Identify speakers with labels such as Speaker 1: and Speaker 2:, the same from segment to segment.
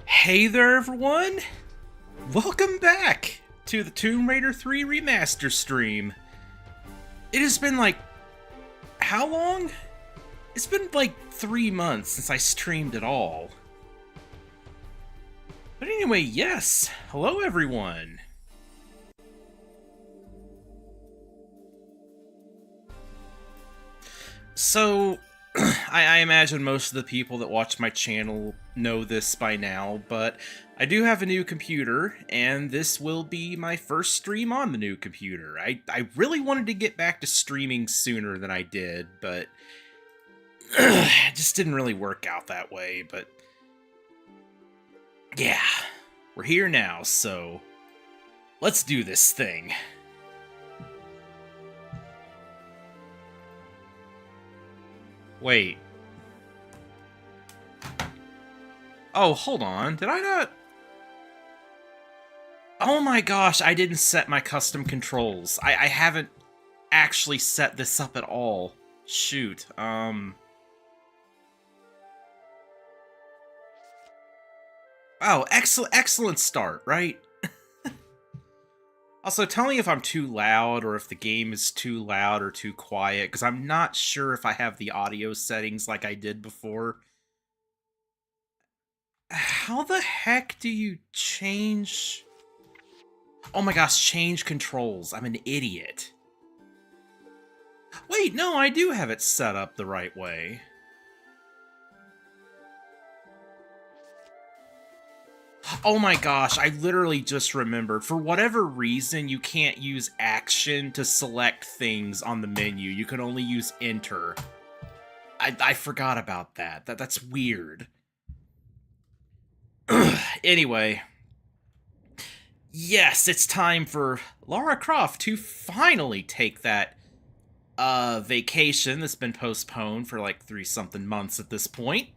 Speaker 1: Hey there, everyone! Welcome back to the Tomb Raider 3 Remaster stream. It has been like... how long? It's been like 3 months since I streamed at all. But anyway, yes. Hello, everyone. So, I imagine most of the people that watch my channel know this by now, but I do have a new computer, and this will be my first stream on the new computer. I really wanted to get back to streaming sooner than I did, but it just didn't really work out that way, but yeah, we're here now, so let's do this thing. Wait. Oh, hold on. Did I not... oh my gosh, I didn't set my custom controls. I haven't actually set this up at all. Shoot, oh, excellent start, right? Also, tell me if I'm too loud or if the game is too loud or too quiet, because I'm not sure if I have the audio settings like I did before. How the heck do you change... oh my gosh, change controls. I'm an idiot. Wait, no, I do have it set up the right way. Oh my gosh, I literally just remembered. For whatever reason, you can't use action to select things on the menu. You can only use enter. I forgot about that. That's weird. Anyway. Yes, it's time for Lara Croft to finally take that vacation that's been postponed for like 3-something months at this point.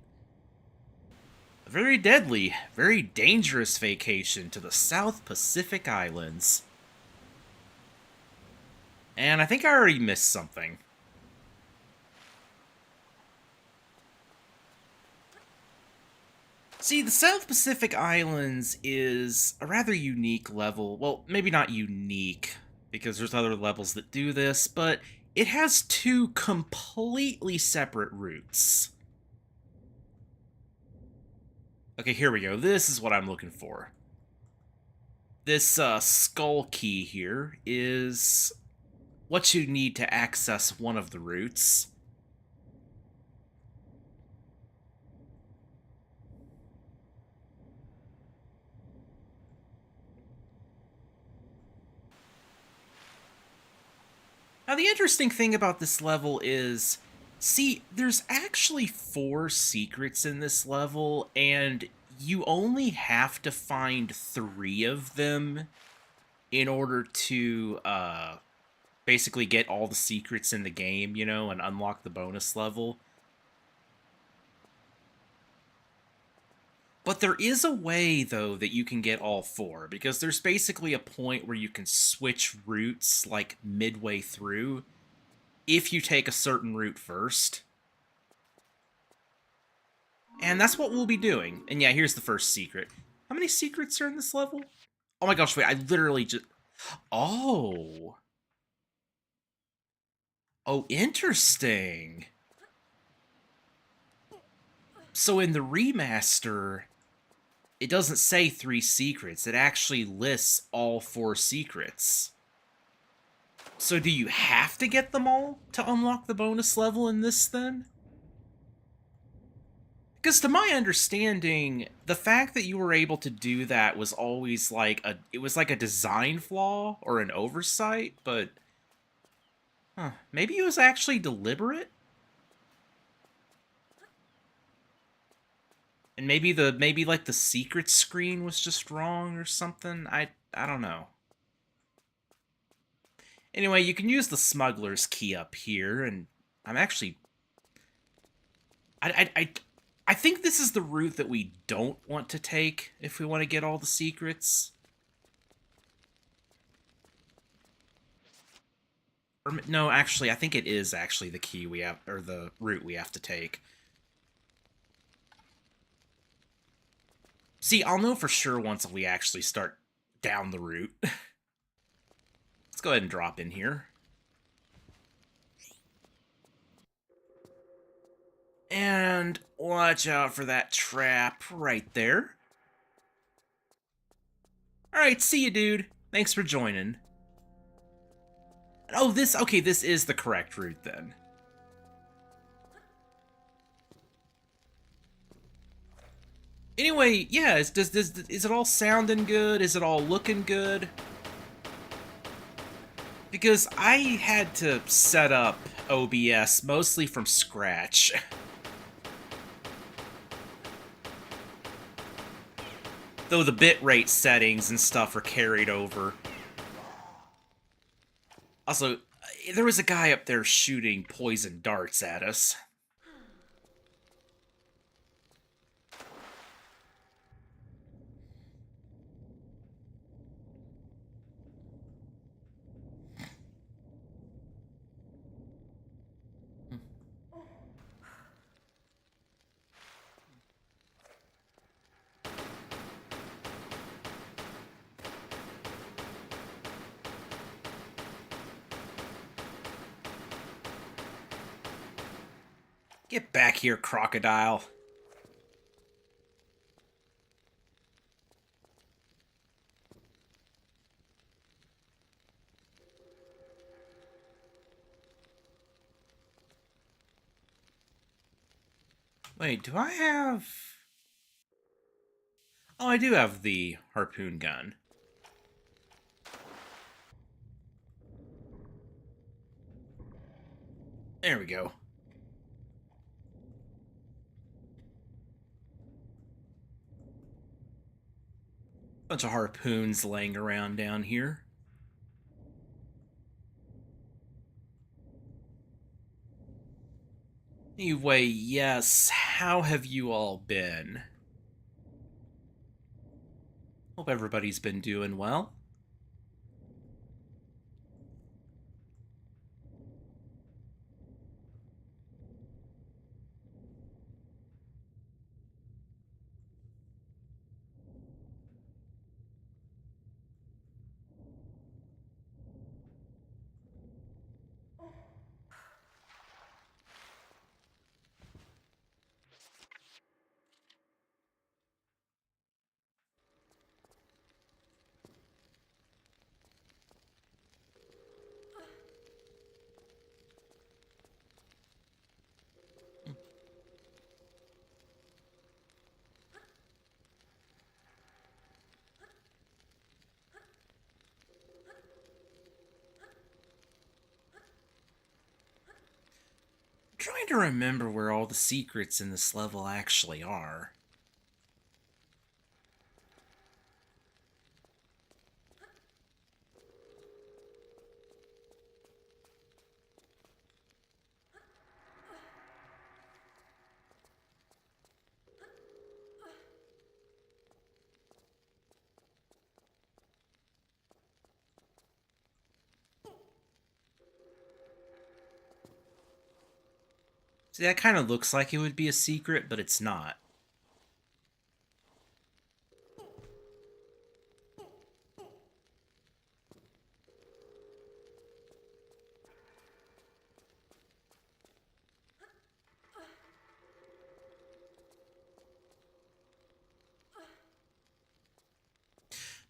Speaker 1: A very deadly, very dangerous vacation to the South Pacific Islands. And I think I already missed something. See, the South Pacific Islands is a rather unique level. Well, maybe not unique, because there's other levels that do this, but it has two completely separate routes. Okay, here we go. This is what I'm looking for. This skull key here is what you need to access one of the routes. Now, the interesting thing about this level is, see, there's actually 4 secrets in this level, and you only have to find 3 of them in order to, basically get all the secrets in the game, you know, and unlock the bonus level. But there is a way, though, that you can get all 4, because there's basically a point where you can switch routes, like, midway through, if you take a certain route first. And that's what we'll be doing. And yeah, here's the first secret. How many secrets are in this level? Oh my gosh, wait, I literally just... oh. Oh, interesting. So in the remaster, it doesn't say 3 secrets. It actually lists all 4 secrets. So do you have to get them all to unlock the bonus level in this, then? Because to my understanding, the fact that you were able to do that was always like it was like a design flaw or an oversight, but maybe it was actually deliberate? And maybe like the secret screen was just wrong or something. I don't know. Anyway, you can use the smuggler's key up here, and I'm actually... I think this is the route that we don't want to take if we want to get all the secrets. Or, no, actually, I think it is actually the key we have, or the route we have to take. See, I'll know for sure once we actually start down the route. Let's go ahead and drop in here. And watch out for that trap right there. Alright, see you, dude. Thanks for joining. Oh, this is the correct route then. Anyway, yeah, is it all sounding good? Is it all looking good? Because I had to set up OBS mostly from scratch. Though the bitrate settings and stuff are carried over. Also, there was a guy up there shooting poison darts at us. Get back here, crocodile. Wait, do I have... Oh, I do have the harpoon gun. There we go. Bunch of harpoons laying around down here. Anyway, yes, how have you all been? Hope everybody's been doing well. Trying to remember where all the secrets in this level actually are. See, that kind of looks like it would be a secret, but it's not.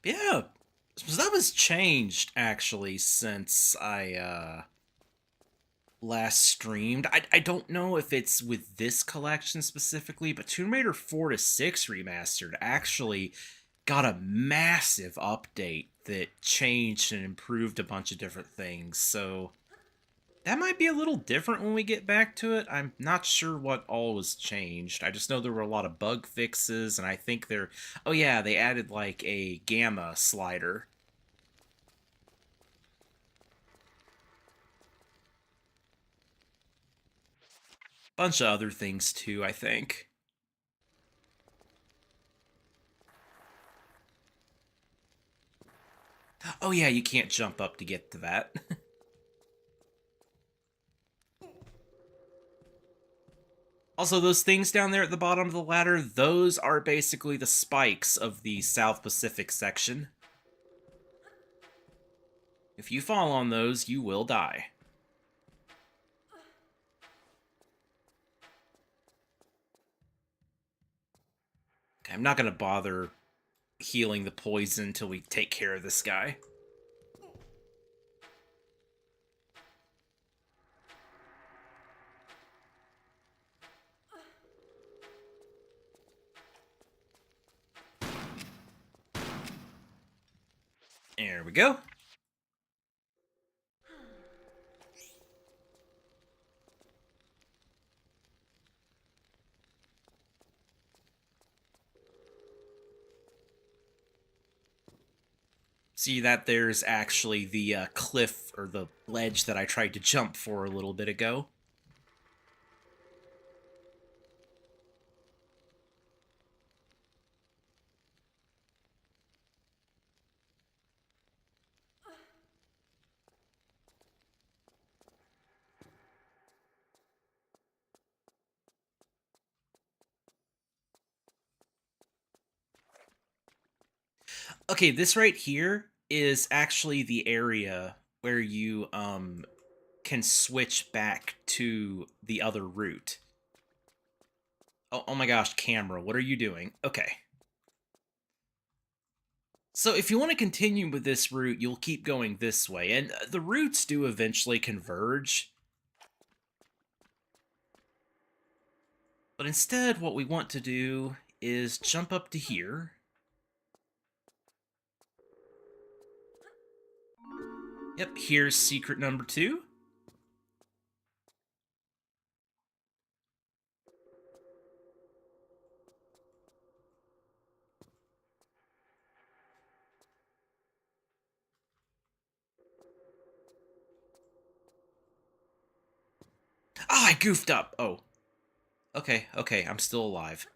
Speaker 1: But yeah, so that was changed, actually, since I, last streamed. I don't know if it's with this collection specifically, but Tomb Raider 4 to 6 Remastered actually got a massive update that changed and improved a bunch of different things. So that might be a little different when we get back to it. I'm not sure what all was changed. I just know there were a lot of bug fixes, and I think they're... Oh yeah, they added like a gamma slider. Bunch of other things too, I think. Oh yeah, you can't jump up to get to that. Also, those things down there at the bottom of the ladder, those are basically the spikes of the South Pacific section. If you fall on those, you will die. Okay, I'm not going to bother healing the poison until we take care of this guy. There we go. See that there's actually the cliff or the ledge that I tried to jump for a little bit ago. Okay, this right here is actually the area where you can switch back to the other route. Oh my gosh, camera, what are you doing? Okay. So if you want to continue with this route, you'll keep going this way, and the routes do eventually converge. But instead, what we want to do is jump up to here. Yep, here's secret number 2. Ah, I goofed up! Oh. Okay, I'm still alive.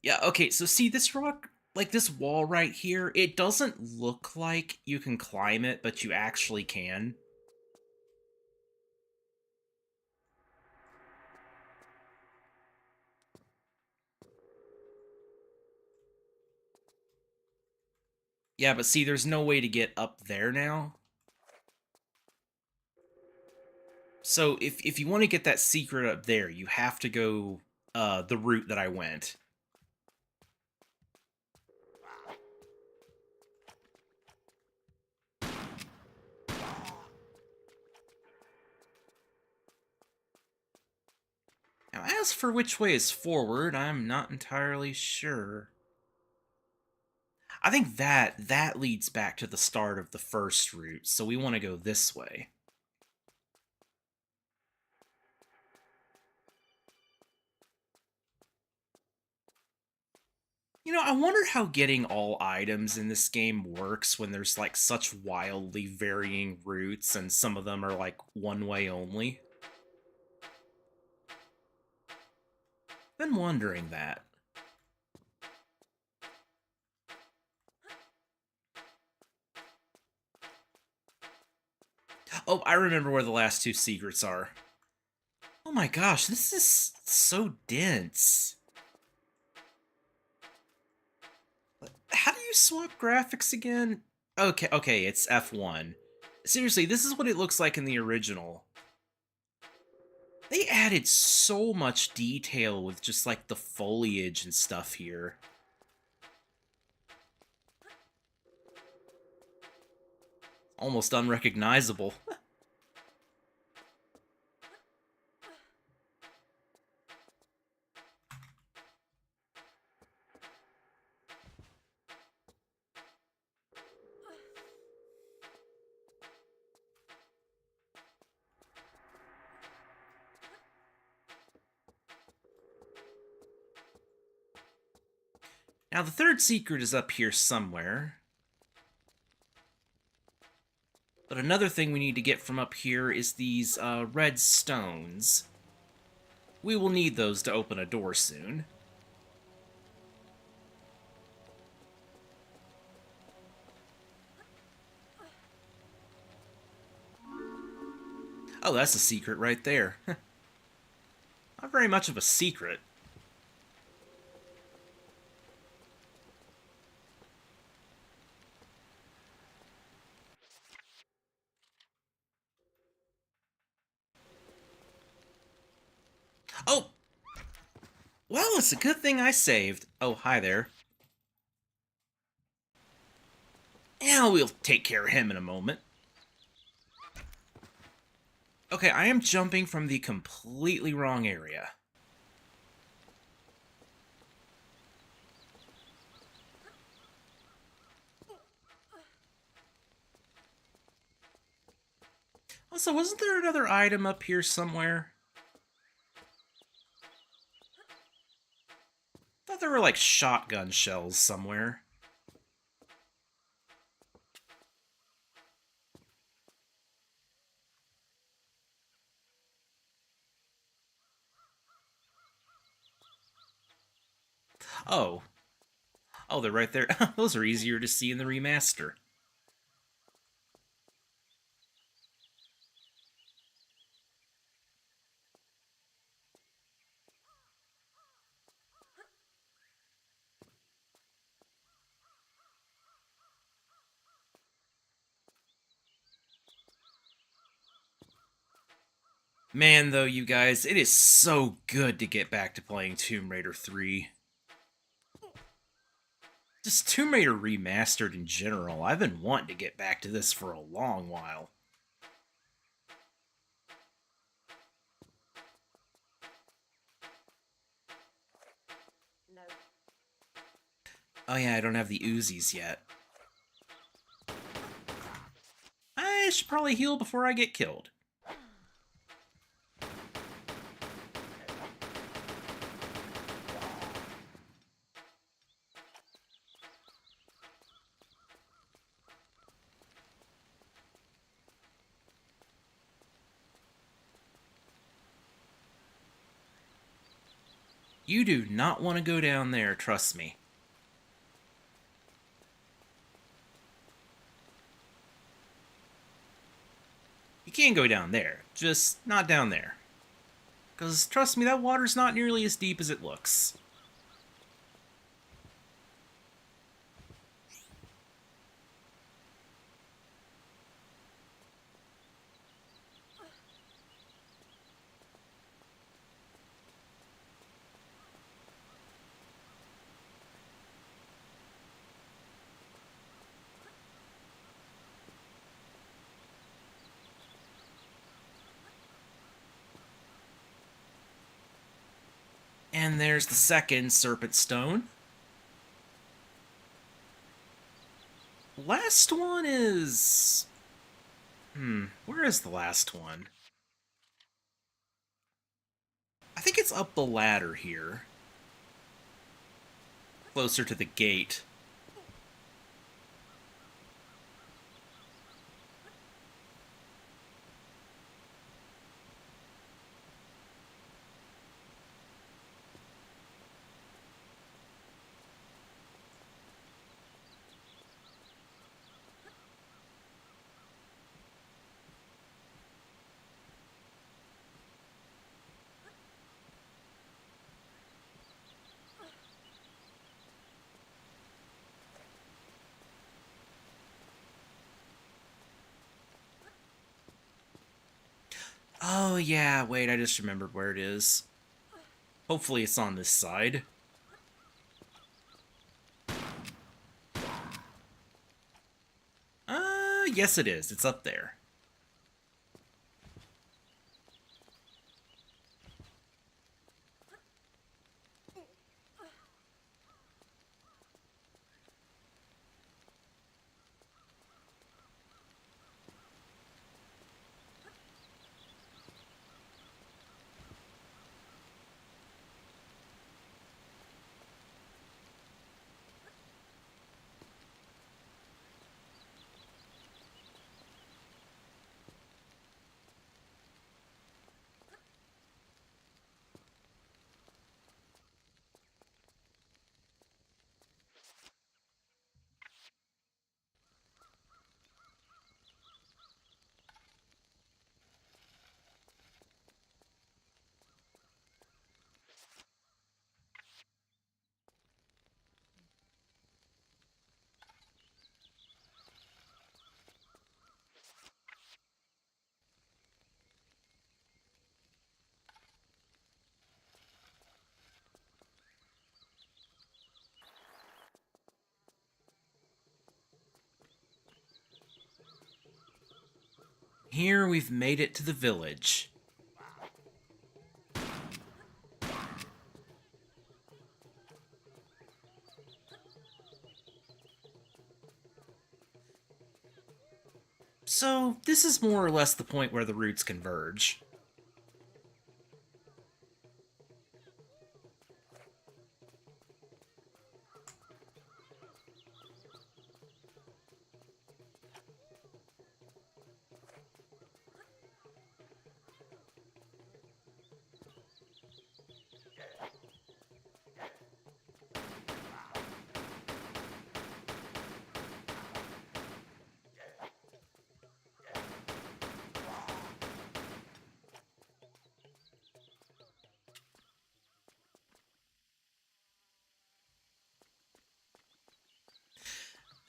Speaker 1: Yeah, okay, so see this rock, like this wall right here, it doesn't look like you can climb it, but you actually can. Yeah, but see, there's no way to get up there now. So if you want to get that secret up there, you have to go the route that I went. Now, as for which way is forward, I'm not entirely sure. I think that leads back to the start of the first route, so we want to go this way. You know, I wonder how getting all items in this game works when there's like such wildly varying routes and some of them are like one way only. Been wondering that. Oh, I remember where the last 2 secrets are. Oh my gosh, this is so dense. How do you swap graphics again? Okay, it's F1. Seriously, this is what it looks like in the original. They added so much detail with just like the foliage and stuff here. Almost unrecognizable. Now, the third secret is up here somewhere. But another thing we need to get from up here is these red stones. We will need those to open a door soon. Oh, that's a secret right there. Not very much of a secret. Oh! Well, it's a good thing I saved. Oh, hi there. Yeah, we'll take care of him in a moment. Okay, I am jumping from the completely wrong area. Also, wasn't there another item up here somewhere? I thought there were, like, shotgun shells somewhere. Oh. Oh, they're right there. Those are easier to see in the remaster. Man, though, you guys, it is so good to get back to playing Tomb Raider 3. Just Tomb Raider Remastered in general. I've been wanting to get back to this for a long while.
Speaker 2: No.
Speaker 1: Oh yeah, I don't have the Uzis yet. I should probably heal before I get killed. You do not want to go down there, trust me. You can go down there, just not down there. Because, trust me, that water's not nearly as deep as it looks. And there's the second Serpent Stone. Last one is... where is the last one? I think it's up the ladder here. Closer to the gate. Oh yeah, wait, I just remembered where it is. Hopefully it's on this side. Yes it is. It's up there. Here we've made it to the village. So, this is more or less the point where the routes converge.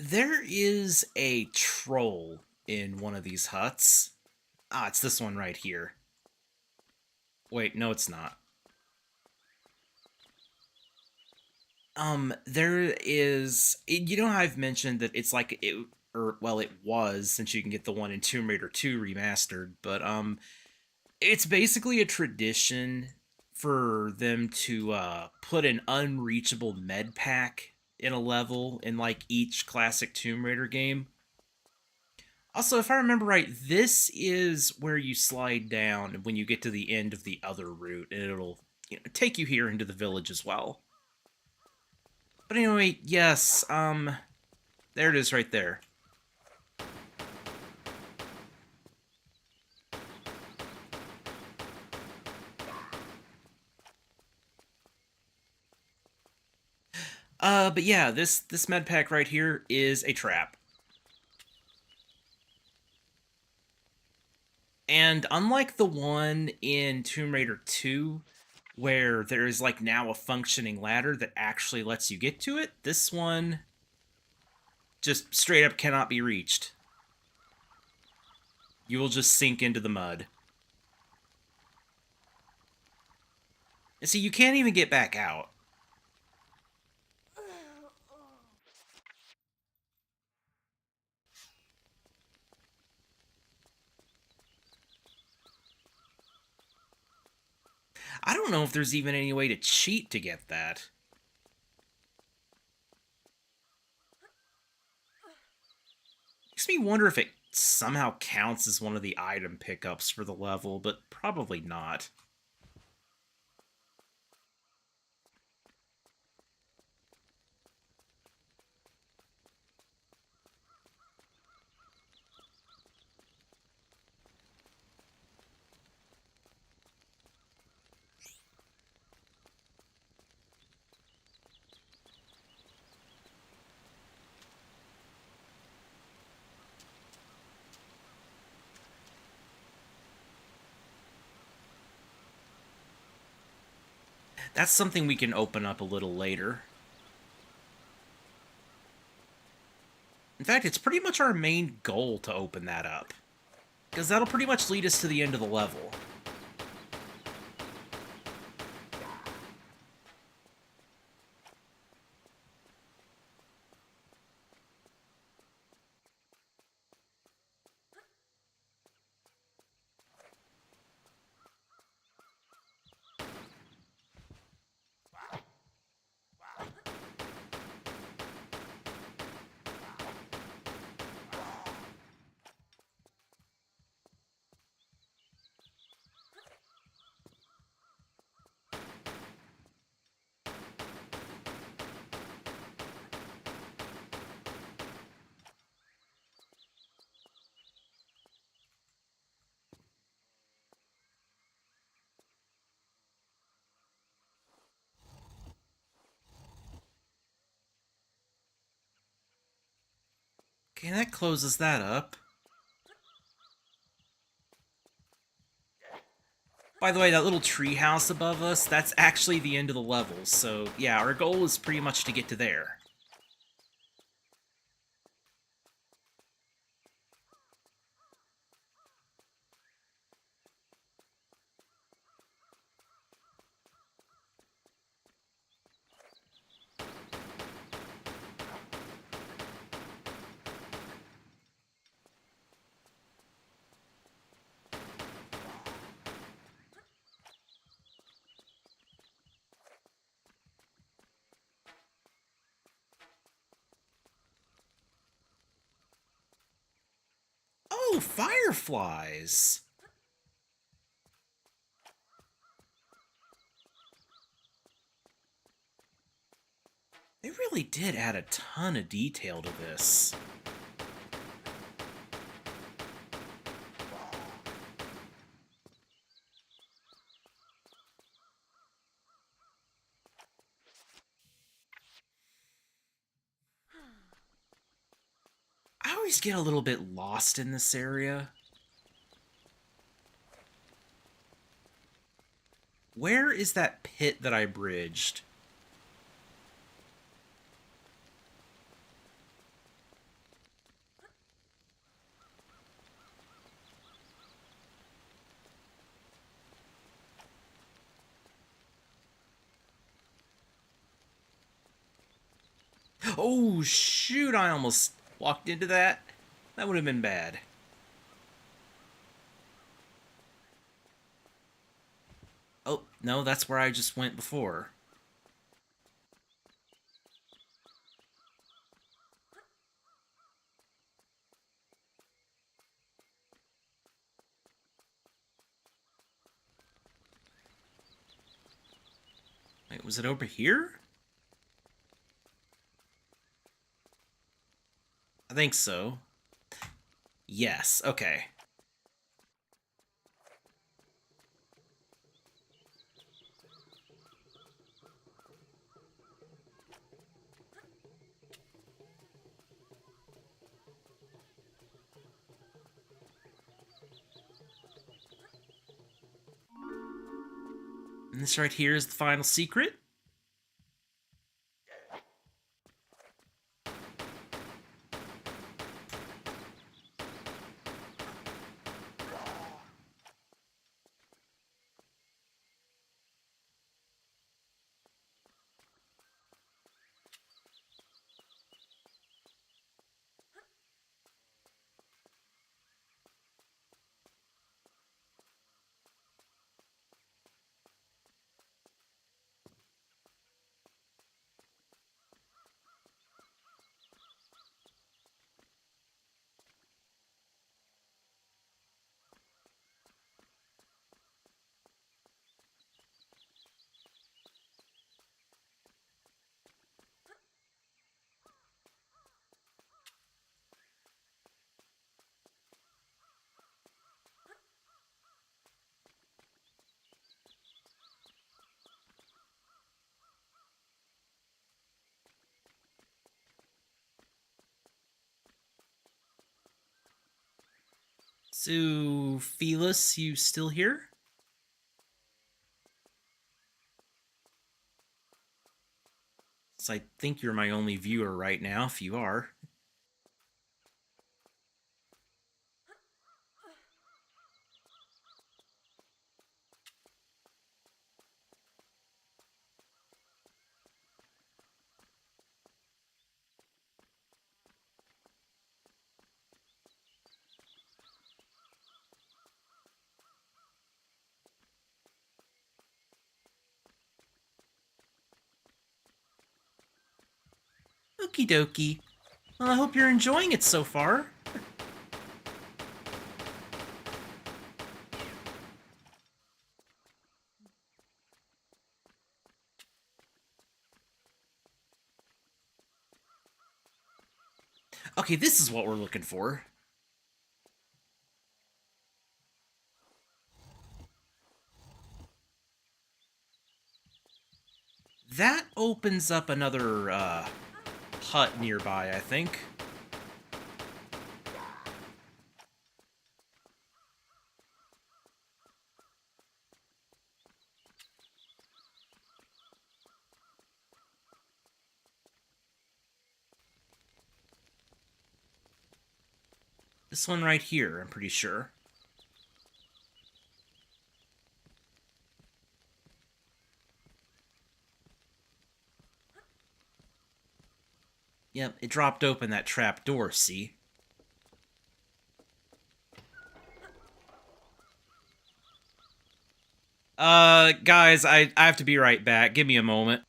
Speaker 1: There is a troll in one of these huts. Ah, it's this one right here. Wait, no, it's not. There is... You know how I've mentioned that it's like it... Or, well, it was, since you can get the one in Tomb Raider 2 Remastered, but, it's basically a tradition for them to, put an unreachable med pack in a level in, like, each classic Tomb Raider game. Also, if I remember right, this is where you slide down when you get to the end of the other route, and it'll take you here into the village as well. But anyway, yes, there it is right there. But yeah, this med pack right here is a trap. And unlike the one in Tomb Raider 2, where there is like now a functioning ladder that actually lets you get to it, this one just straight up cannot be reached. You will just sink into the mud. And see, you can't even get back out. I don't know if there's even any way to cheat to get that. Makes me wonder if it somehow counts as one of the item pickups for the level, but probably not. That's something we can open up a little later. In fact, it's pretty much our main goal to open that up, because that'll pretty much lead us to the end of the level. Okay, that closes that up. By the way, that little tree house above us, that's actually the end of the level, so yeah, our goal is pretty much to get to there. Ooh, fireflies! They really did add a ton of detail to this. I always get a little bit lost in this area. Where is that pit that I bridged? Oh, shoot, I almost walked into that. That would have been bad. Oh, no, that's where I just went before. Wait, was it over here? I think so. Yes, okay. And this right here is the final secret. So, Felis, you still here? So I think you're my only viewer right now, if you are. Okie dokie. Well, I hope you're enjoying it so far. Okay, this is what we're looking for. That opens up another, hut nearby, I think. This one right here, I'm pretty sure. Yep, it dropped open that trap door, see? Guys, I have to be right back. Give me a moment.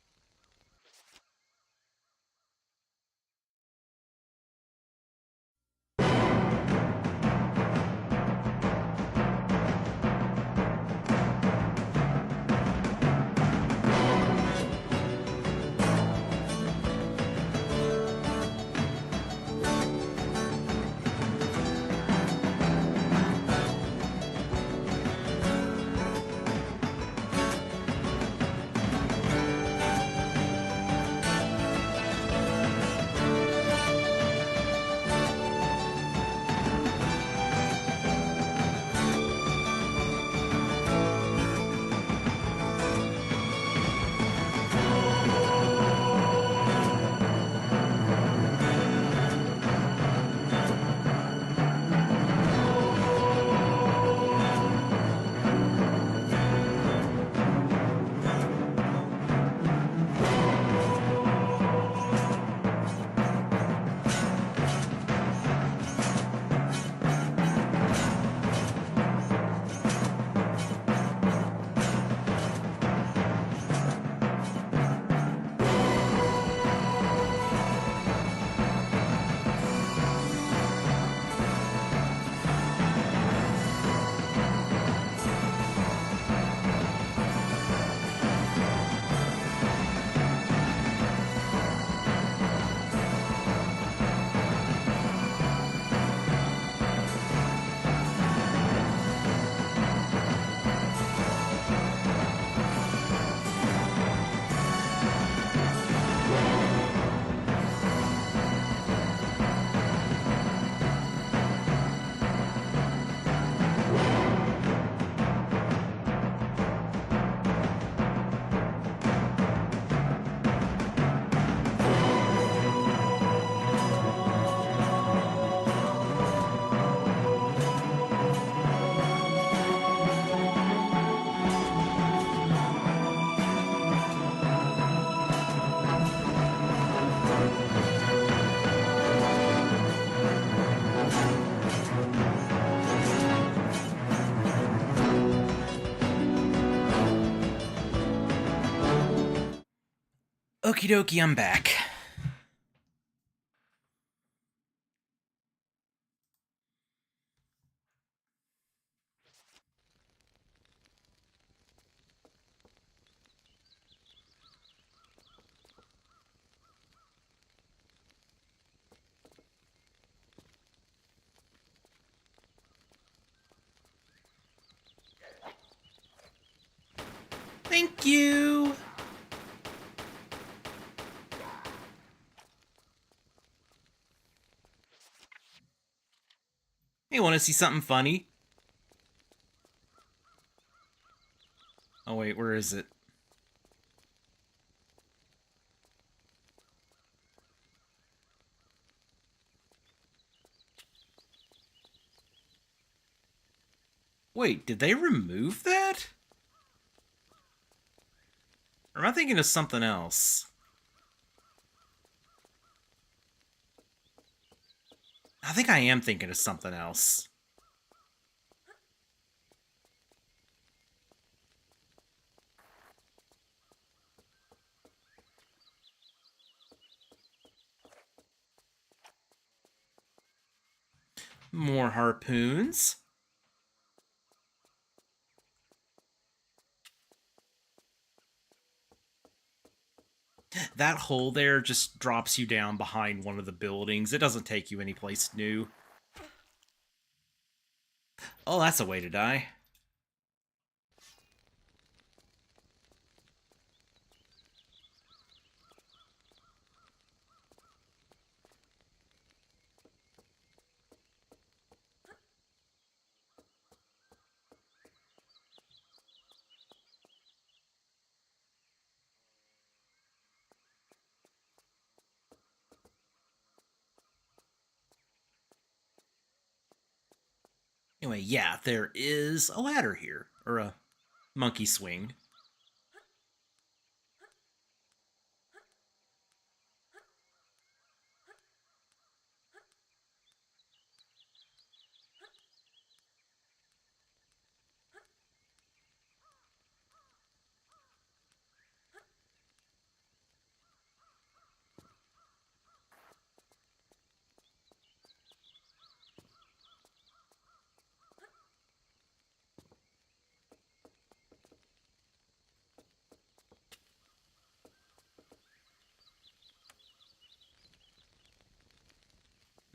Speaker 1: Okie dokie, I'm back. Thank you! Hey, want to see something funny? Oh wait, where is it? Wait, did they remove that? Or am I thinking of something else? I think I am thinking of something else. More harpoons. That hole there just drops you down behind one of the buildings. It doesn't take you anyplace new. Oh, that's a way to die. Anyway, yeah, there is a ladder here. Or a monkey swing.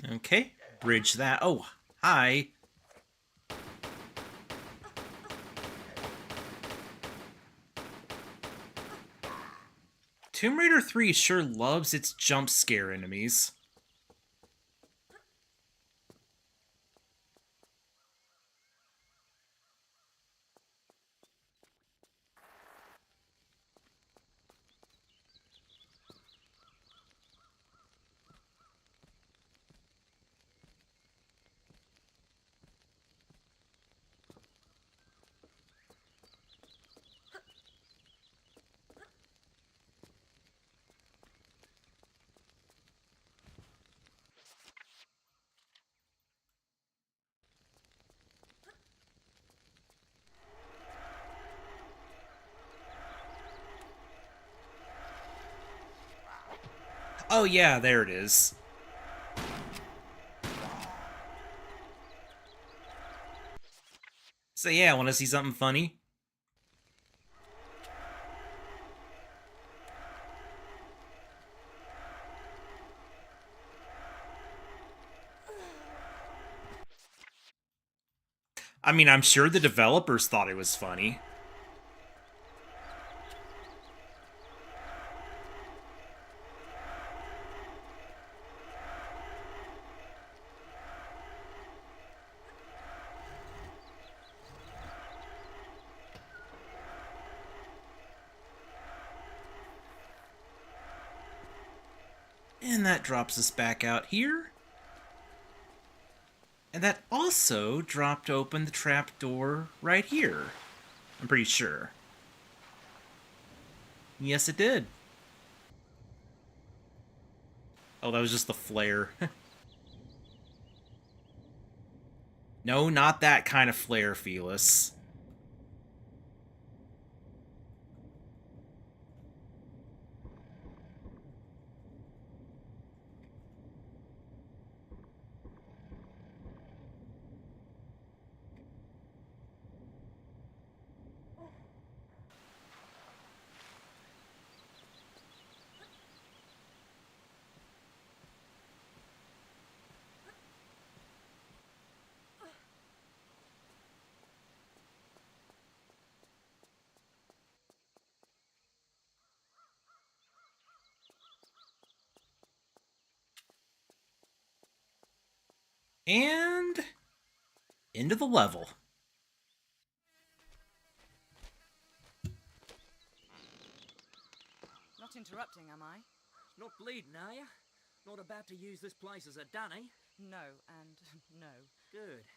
Speaker 1: Okay, bridge that. Oh, hi. Tomb Raider 3 sure loves its jump scare enemies. Oh yeah, there it is. So yeah, want to see something funny? I mean, I'm sure the developers thought it was funny. And that drops us back out here. And that also dropped open the trapdoor right here. I'm pretty sure. Yes, it did. Oh, that was just the flare. No, not that kind of flare, Felis. And into the level.
Speaker 3: Not interrupting, am I?
Speaker 4: Not bleeding, are you? Not about to use this place as a dunny?
Speaker 3: No, and no.
Speaker 4: Good.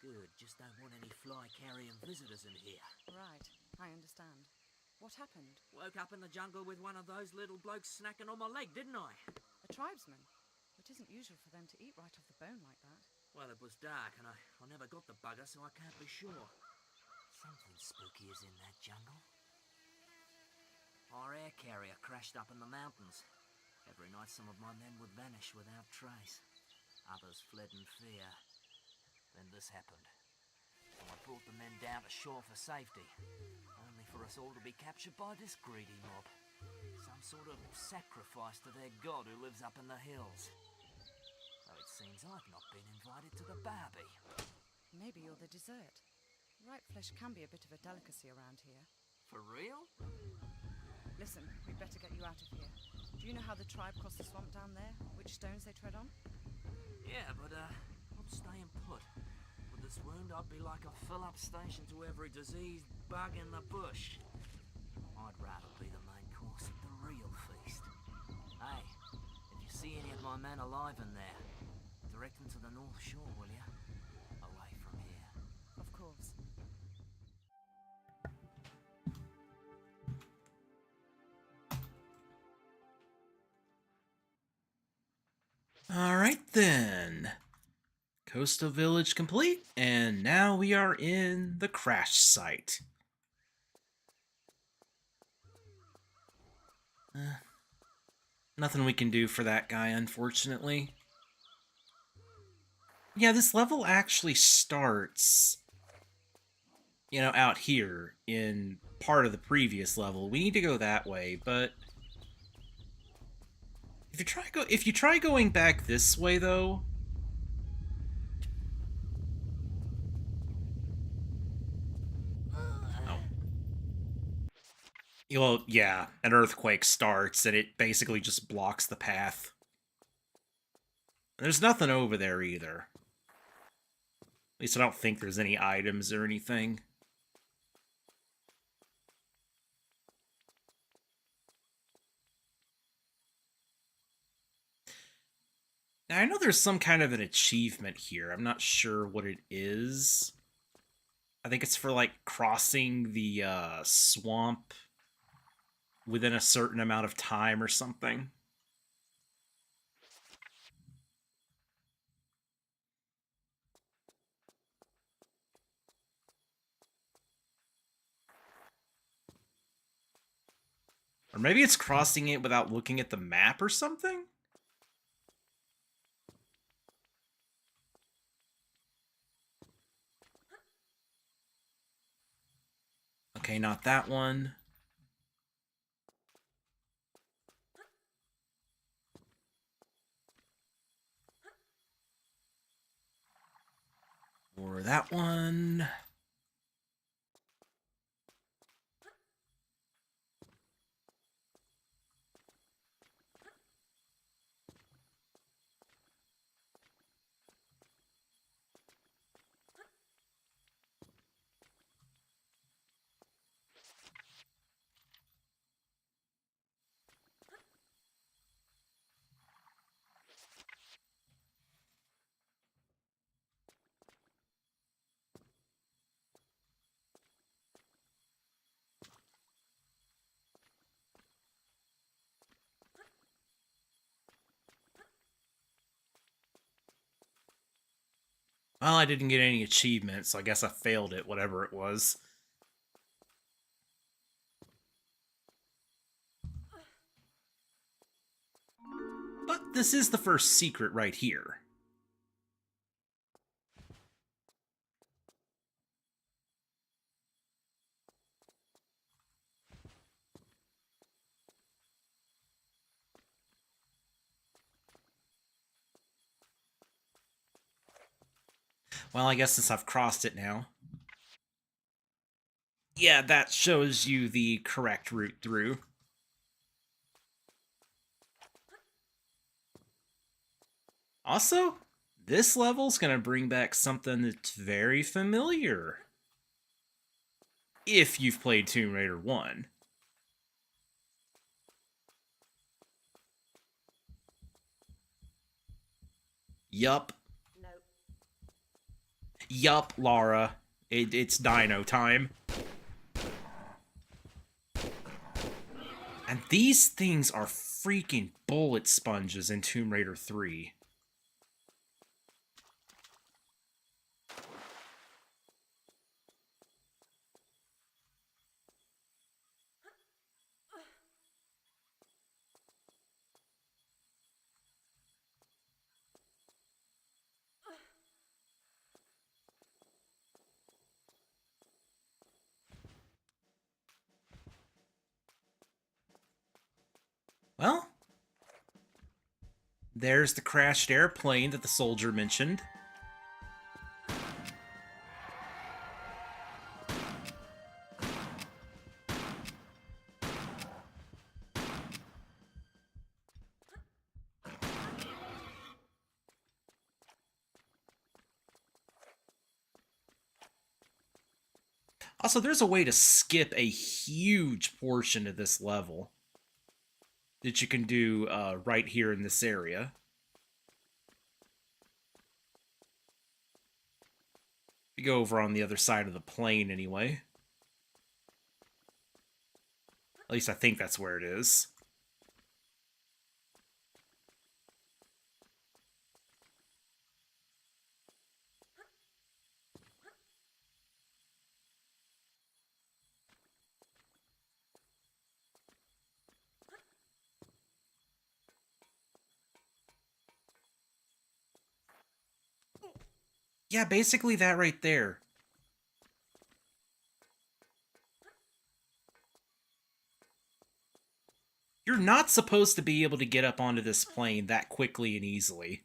Speaker 4: Good. Just don't want any fly-carrying visitors in here.
Speaker 3: Right, I understand. What happened?
Speaker 4: Woke up in the jungle with one of those little blokes snacking on my leg, didn't I?
Speaker 3: A tribesman? It isn't usual for them to eat right off the bone like that.
Speaker 4: Well, it was dark and I never got the bugger, so I can't be sure. Something spooky is in that jungle. Our air carrier crashed up in the mountains. Every night some of my men would vanish without trace. Others fled in fear. Then this happened. So I brought the men down to shore for safety, only for us all to be captured by this greedy mob. Some sort of sacrifice to their god who lives up in the hills. So it seems I've not been invited to the barbie.
Speaker 3: Maybe you're the dessert. Ripe flesh can be a bit of a delicacy around here.
Speaker 4: For real?
Speaker 3: Listen, we'd better get you out of here. Do you know how the tribe crossed the swamp down there? Which stones they tread on?
Speaker 4: Yeah, but I'm staying put. With this wound, I'd be like a fill-up station to every diseased bug in the bush. I'd rather be the main course of the real feast. Hey, if you see any of my men alive in there, direct them to the North Shore, will you? Away from here.
Speaker 3: Of course.
Speaker 1: Alright then. Coastal Village complete, and now we are in the crash site. Nothing we can do for that guy, unfortunately. Yeah, this level actually starts, you know, out here in part of the previous level. We need to go that way, but if you try going back this way though, well, yeah, an earthquake starts and it basically just blocks the path. There's nothing over there either. At least I don't think there's any items or anything. Now, I know there's some kind of an achievement here. I'm not sure what it is. I think it's for, like, crossing the swamp within a certain amount of time or something. Or maybe it's crossing it without looking at the map or something? Okay, not that one. Or that one. Well, I didn't get any achievements, so I guess I failed it, whatever it was. But this is the first secret right here. Well, I guess since I've crossed it now. Yeah, that shows you the correct route through. Also, this level's gonna bring back something that's very familiar. If you've played Tomb Raider 1. Yup.
Speaker 2: No.
Speaker 1: Yup, Lara. It's dino time. And these things are freaking bullet sponges in Tomb Raider 3. Well, there's the crashed airplane that the soldier mentioned. Also, there's a way to skip a huge portion of this level that you can do right here in this area. You go over on the other side of the plane anyway. At least I think that's where it is. Yeah, basically that right there. You're not supposed to be able to get up onto this plane that quickly and easily.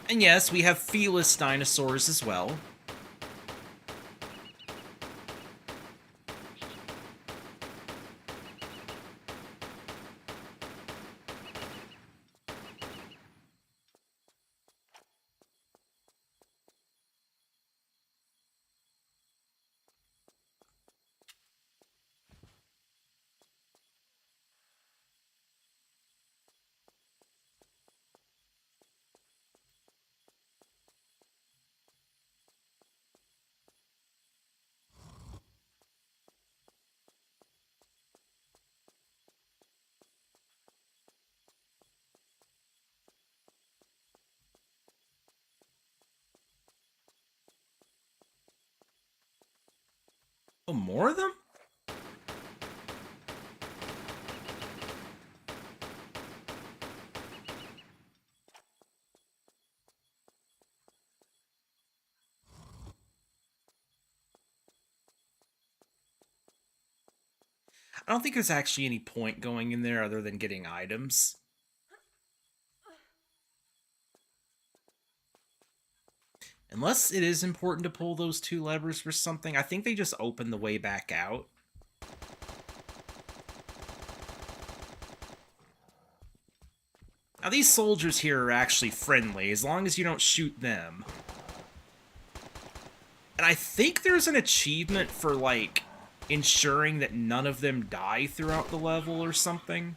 Speaker 1: And yes, we have feeless dinosaurs as well. Oh, more of them? I don't think there's actually any point going in there other than getting items. Unless it is important to pull those two levers for something. I think they just open the way back out. Now, these soldiers here are actually friendly, as long as you don't shoot them. And I think there's an achievement for, like, ensuring that none of them die throughout the level or something.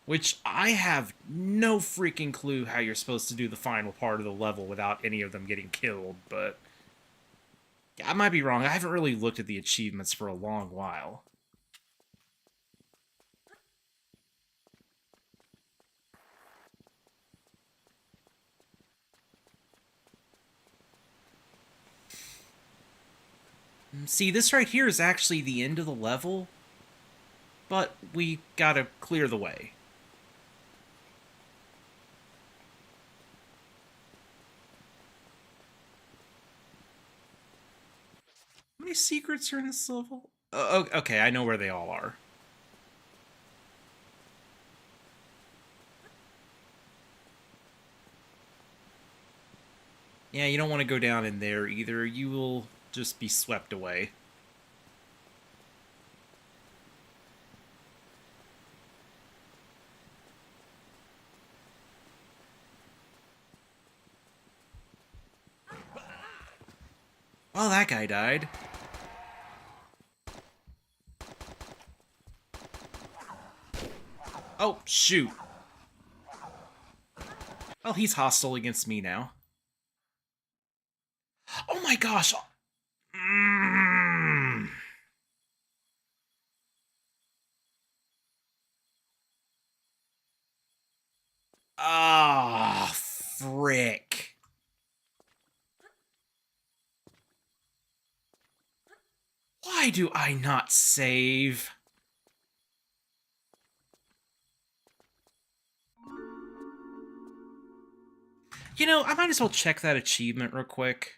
Speaker 1: Which I have no freaking clue how you're supposed to do the final part of the level without any of them getting killed, but... yeah, I might be wrong. I haven't really looked at the achievements for a long while. See, this right here is actually the end of the level, but we gotta clear the way. How many secrets are in this level? Oh, okay, I know where they all are. Yeah, you don't want to go down in there either. You will just be swept away. Well, that guy died. Oh, shoot. Well, he's hostile against me now. Oh my gosh! Mm. Ah, frick. Why do I not save? You know, I might as well check that achievement real quick.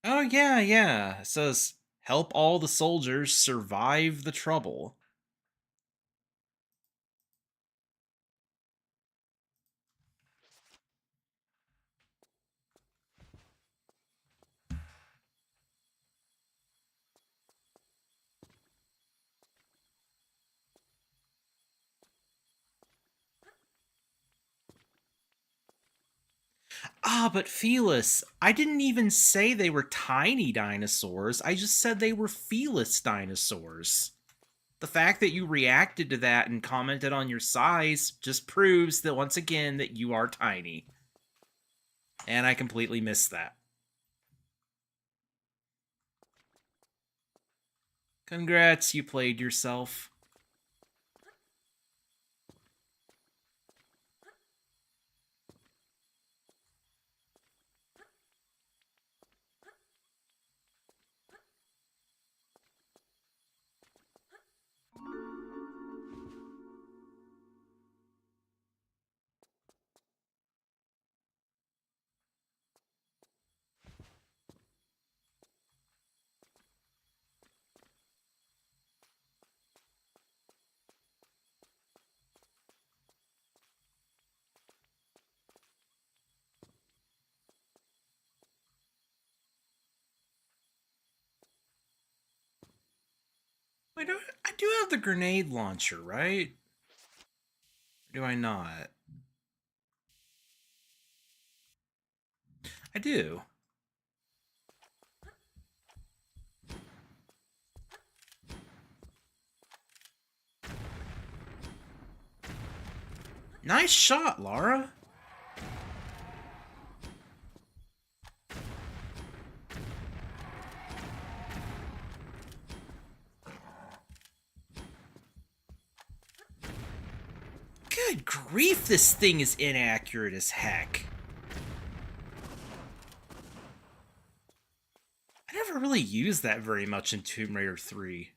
Speaker 1: Oh, yeah, yeah. It says, help all the soldiers survive the trouble. Ah, but Felis, I didn't even say they were tiny dinosaurs. I just said they were Felis dinosaurs. The fact that you reacted to that and commented on your size just proves that once again that you are tiny. And I completely missed that. Congrats, you played yourself. Wait, I do have the grenade launcher, right? Or do I not? I do. Nice shot, Lara. Good grief, this thing is inaccurate as heck. I never really used that very much in Tomb Raider 3.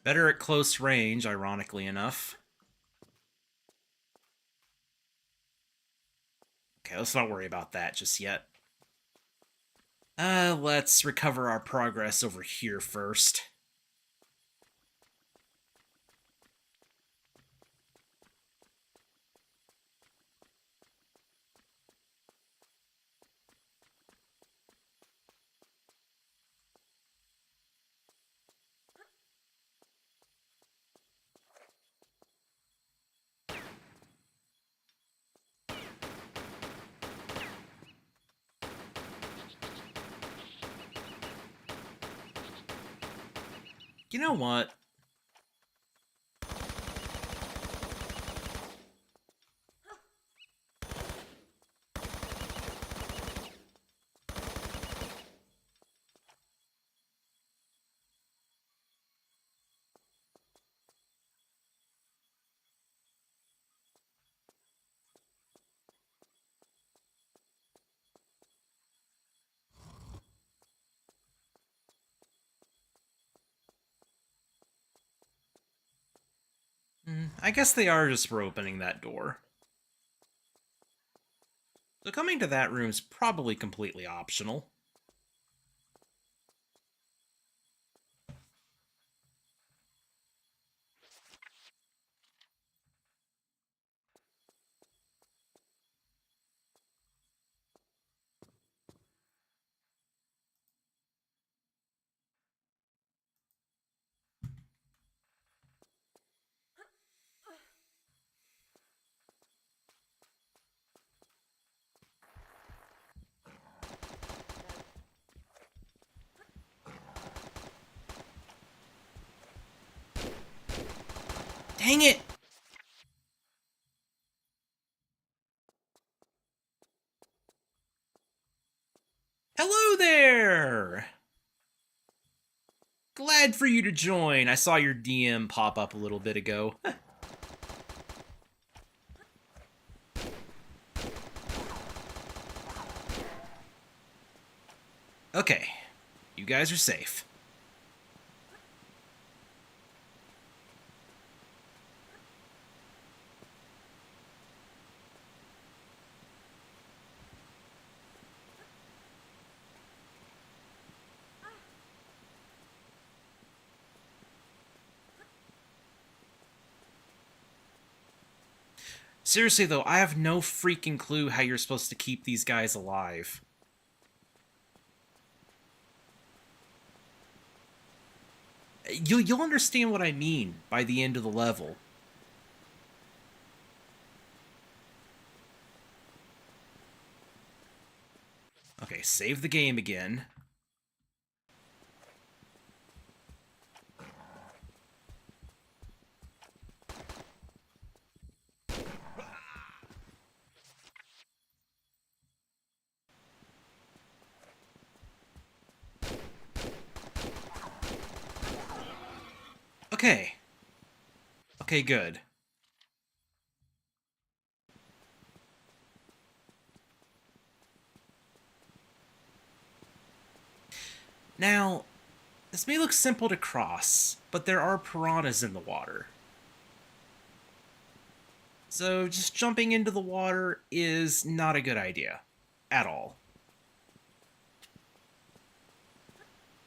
Speaker 1: Better at close range, ironically enough. Okay, let's not worry about that just yet. Let's recover our progress over here first. You know what? I guess they are just for opening that door. So coming to that room's probably completely optional. Dang it! Hello there! Glad for you to join. I saw your DM pop up a little bit ago. Okay, you guys are safe. Seriously though, I have no freaking clue how you're supposed to keep these guys alive. You'll understand what I mean by the end of the level. Okay, save the game again. Okay. Okay, good. Now, this may look simple to cross, but there are piranhas in the water. So just jumping into the water is not a good idea. At all.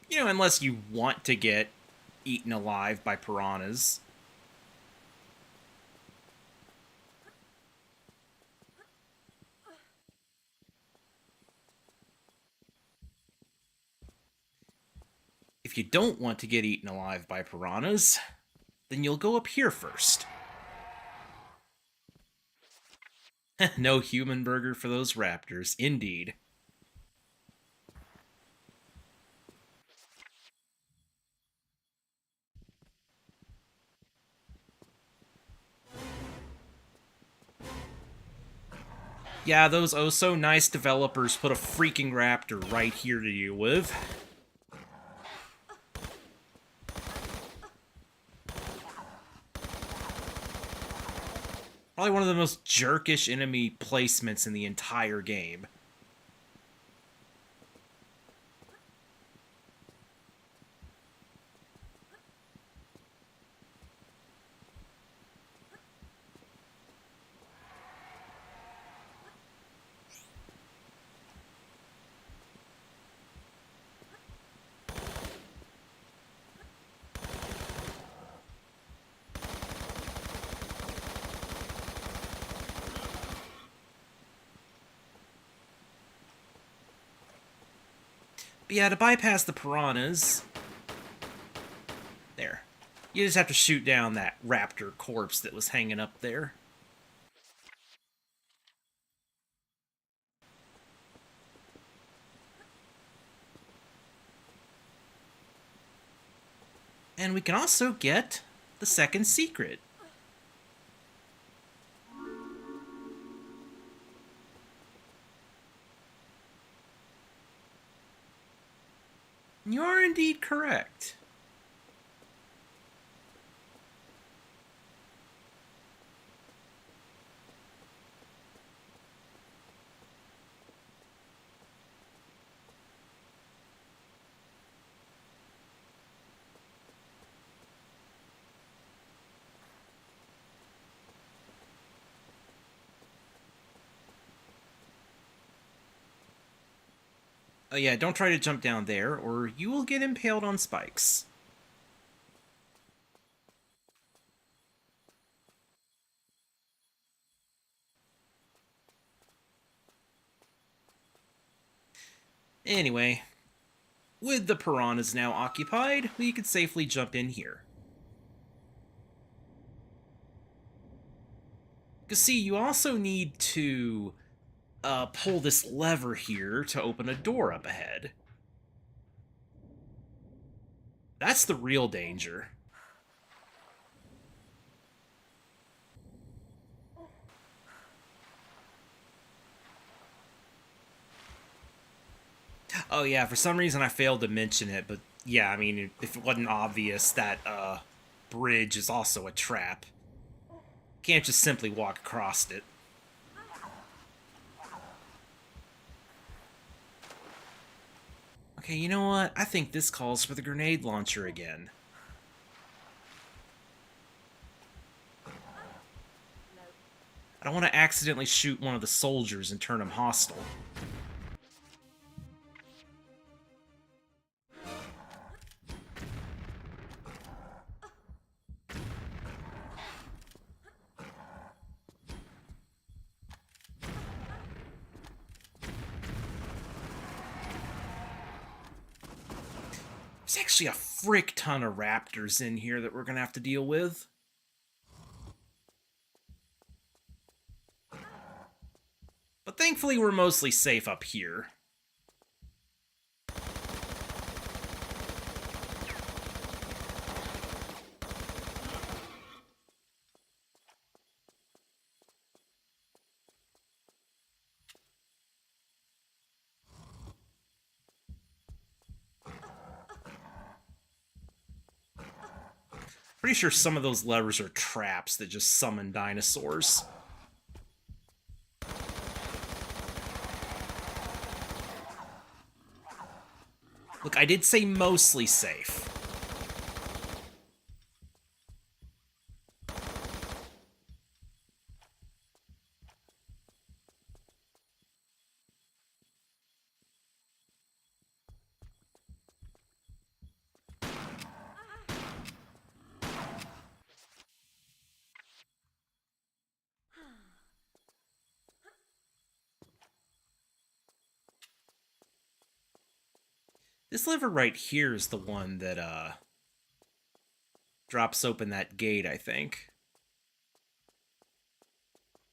Speaker 1: You know, unless you want to get eaten alive by piranhas. If you don't want to get eaten alive by piranhas, then you'll go up here first. No human burger for those raptors, indeed. Yeah, those oh-so-nice developers put a freaking raptor right here to deal with. Probably one of the most jerkish enemy placements in the entire game. But yeah, to bypass the piranhas... There. You just have to shoot down that raptor corpse that was hanging up there. And we can also get the second secret. You are indeed correct. Oh yeah, don't try to jump down there, or you will get impaled on spikes. Anyway, with the piranhas now occupied, we can safely jump in here. Because see, you also need to pull this lever here to open a door up ahead. That's the real danger. Oh yeah, for some reason I failed to mention it, but yeah, I mean, if it wasn't obvious, that bridge is also a trap. Can't just simply walk across it. Okay, you know what? I think this calls for the grenade launcher again. I don't want to accidentally shoot one of the soldiers and turn him hostile. There's actually a frick ton of raptors in here that we're gonna have to deal with. But thankfully we're mostly safe up here. Pretty sure some of those levers are traps that just summon dinosaurs. Look, I did say mostly safe. This lever right here is the one that, drops open that gate, I think.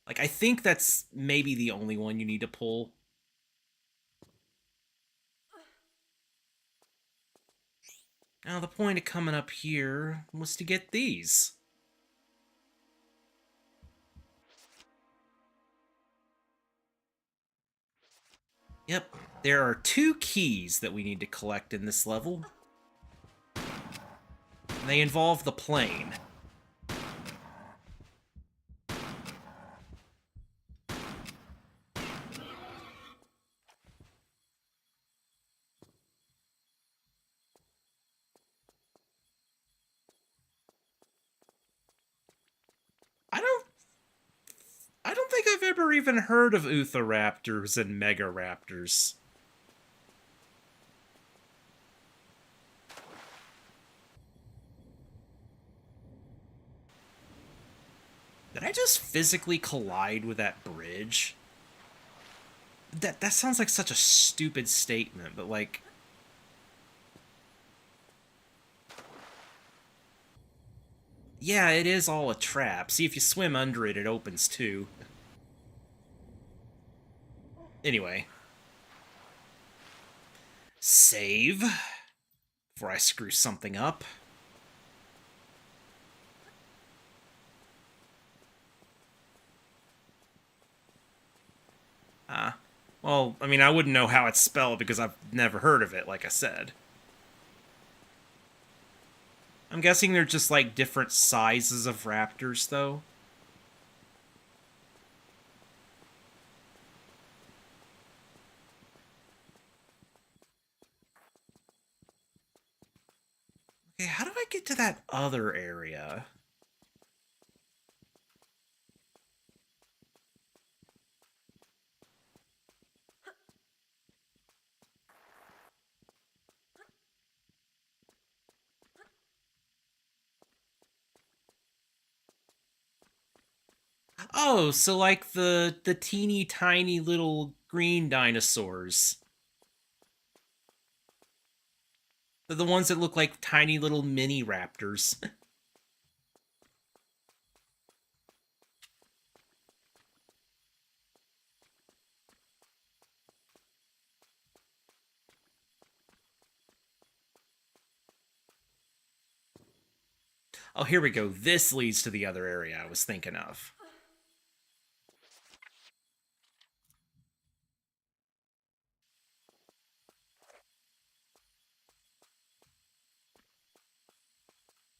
Speaker 1: Like, I think that's maybe the only one you need to pull. Now, the point of coming up here was to get these. Yep, there are 2 keys that we need to collect in this level. And they involve the plane. I don't think I've ever even heard of Utheraptors and Megaraptors. Did I just physically collide with that bridge? That sounds like such a stupid statement, but like... Yeah, it is all a trap. See, if you swim under it, it opens too. Anyway. Save. Before I screw something up. Ah. Well, I mean, I wouldn't know how it's spelled because I've never heard of it, like I said. I'm guessing they're just like different sizes of raptors, though. Okay, how do I get to that other area? Oh, so like the teeny tiny little green dinosaurs. They're the ones that look like tiny little mini raptors. Oh, here we go. This leads to the other area I was thinking of.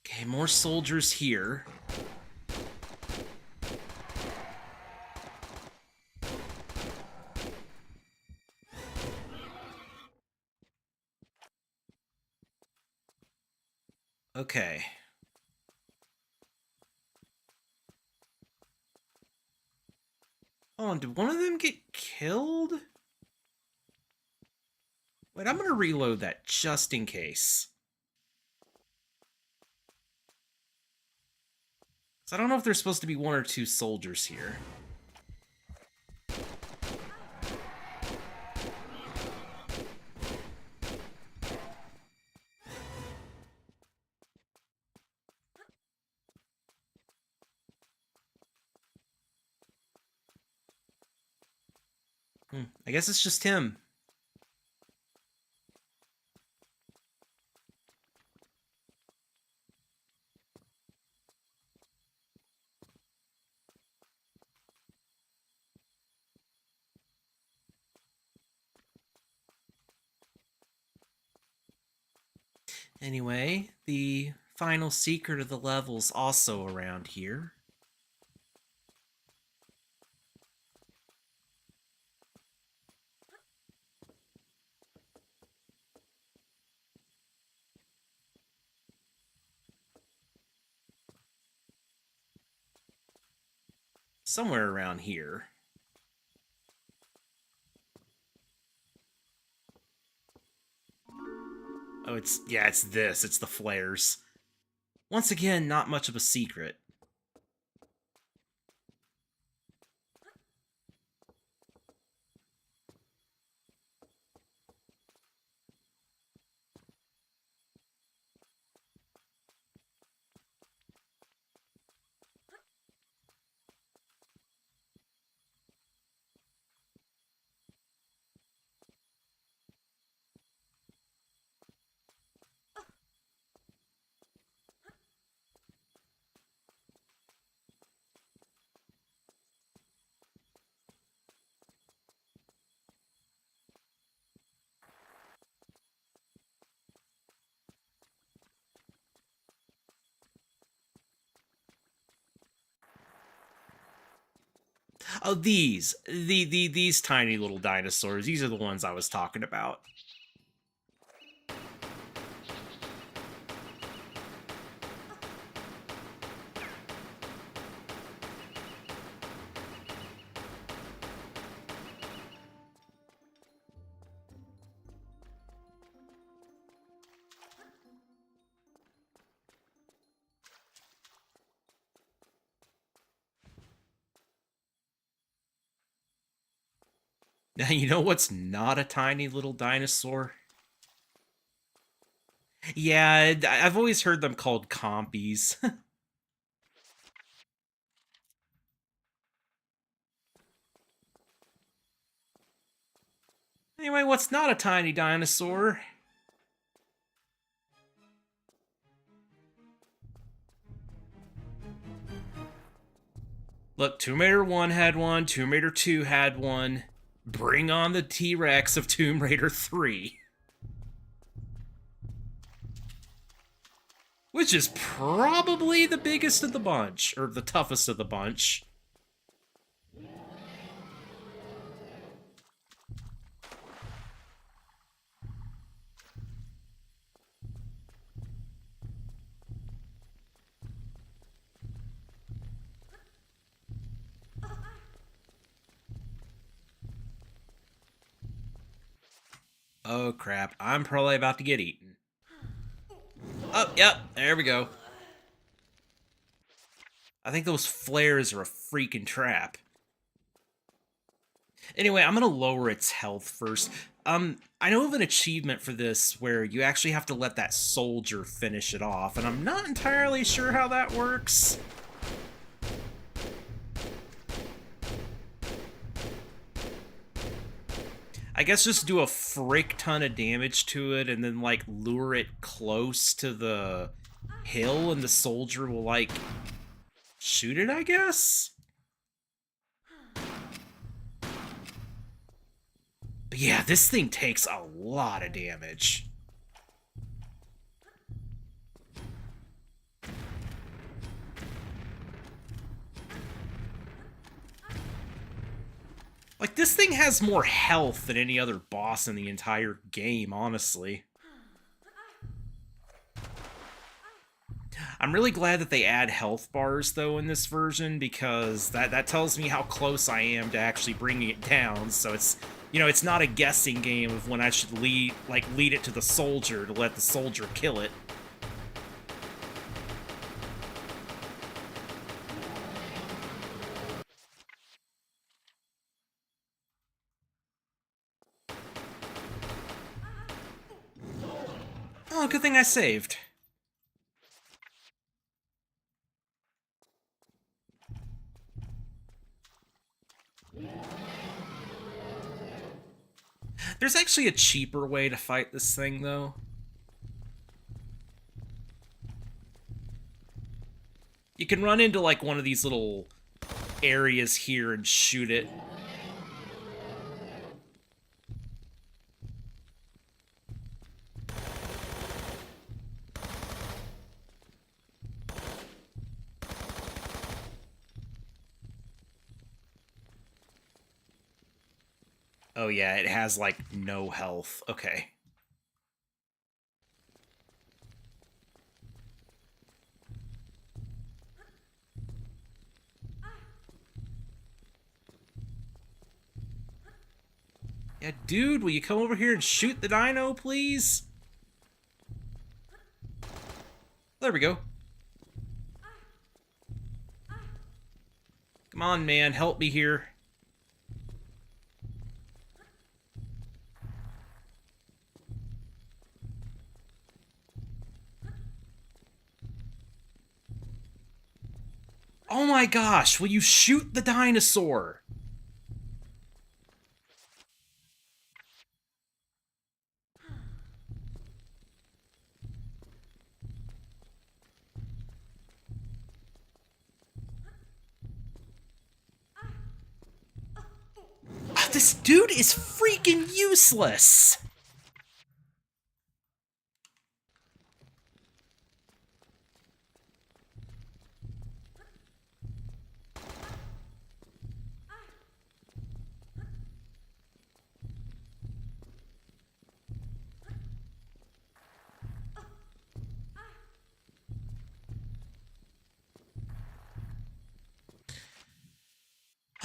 Speaker 1: Okay, more soldiers here. Okay. Hold on, did one of them get killed? Wait, I'm gonna reload that just in case. So I don't know if there's supposed to be one or two soldiers here. I guess it's just him. Anyway, the final secret of the level's also around here. Somewhere around here. Oh, it's this. It's the flares. Once again, not much of a secret. Oh, these tiny little dinosaurs. These are the ones I was talking about. Now, you know what's not a tiny little dinosaur? Yeah, I've always heard them called compies. Anyway, what's not a tiny dinosaur? Look, Tomb Raider 1 had one, Tomb Raider 2 had one. Bring on the T-Rex of Tomb Raider 3. Which is probably the biggest of the bunch, or the toughest of the bunch. Oh crap, I'm probably about to get eaten. Oh, yep, there we go. I think those flares are a freaking trap. Anyway, I'm gonna lower its health first. I know of an achievement for this where you actually have to let that soldier finish it off, and I'm not entirely sure how that works. I guess just do a frick ton of damage to it and then, like, lure it close to the hill and the soldier will, like, shoot it, I guess? But yeah, this thing takes a lot of damage. Like, this thing has more health than any other boss in the entire game, honestly. I'm really glad that they add health bars, though, in this version, because that tells me how close I am to actually bringing it down, so it's, you know, it's not a guessing game of when I should lead it to the soldier to let the soldier kill it. Oh, good thing I saved. There's actually a cheaper way to fight this thing, though. You can run into, like, one of these little areas here and shoot it. Oh yeah, it has, like, no health. Okay. Yeah, dude, will you come over here and shoot the dino, please? There we go. Come on, man, help me here. Oh my gosh, will you shoot the dinosaur? Ah, this dude is freaking useless!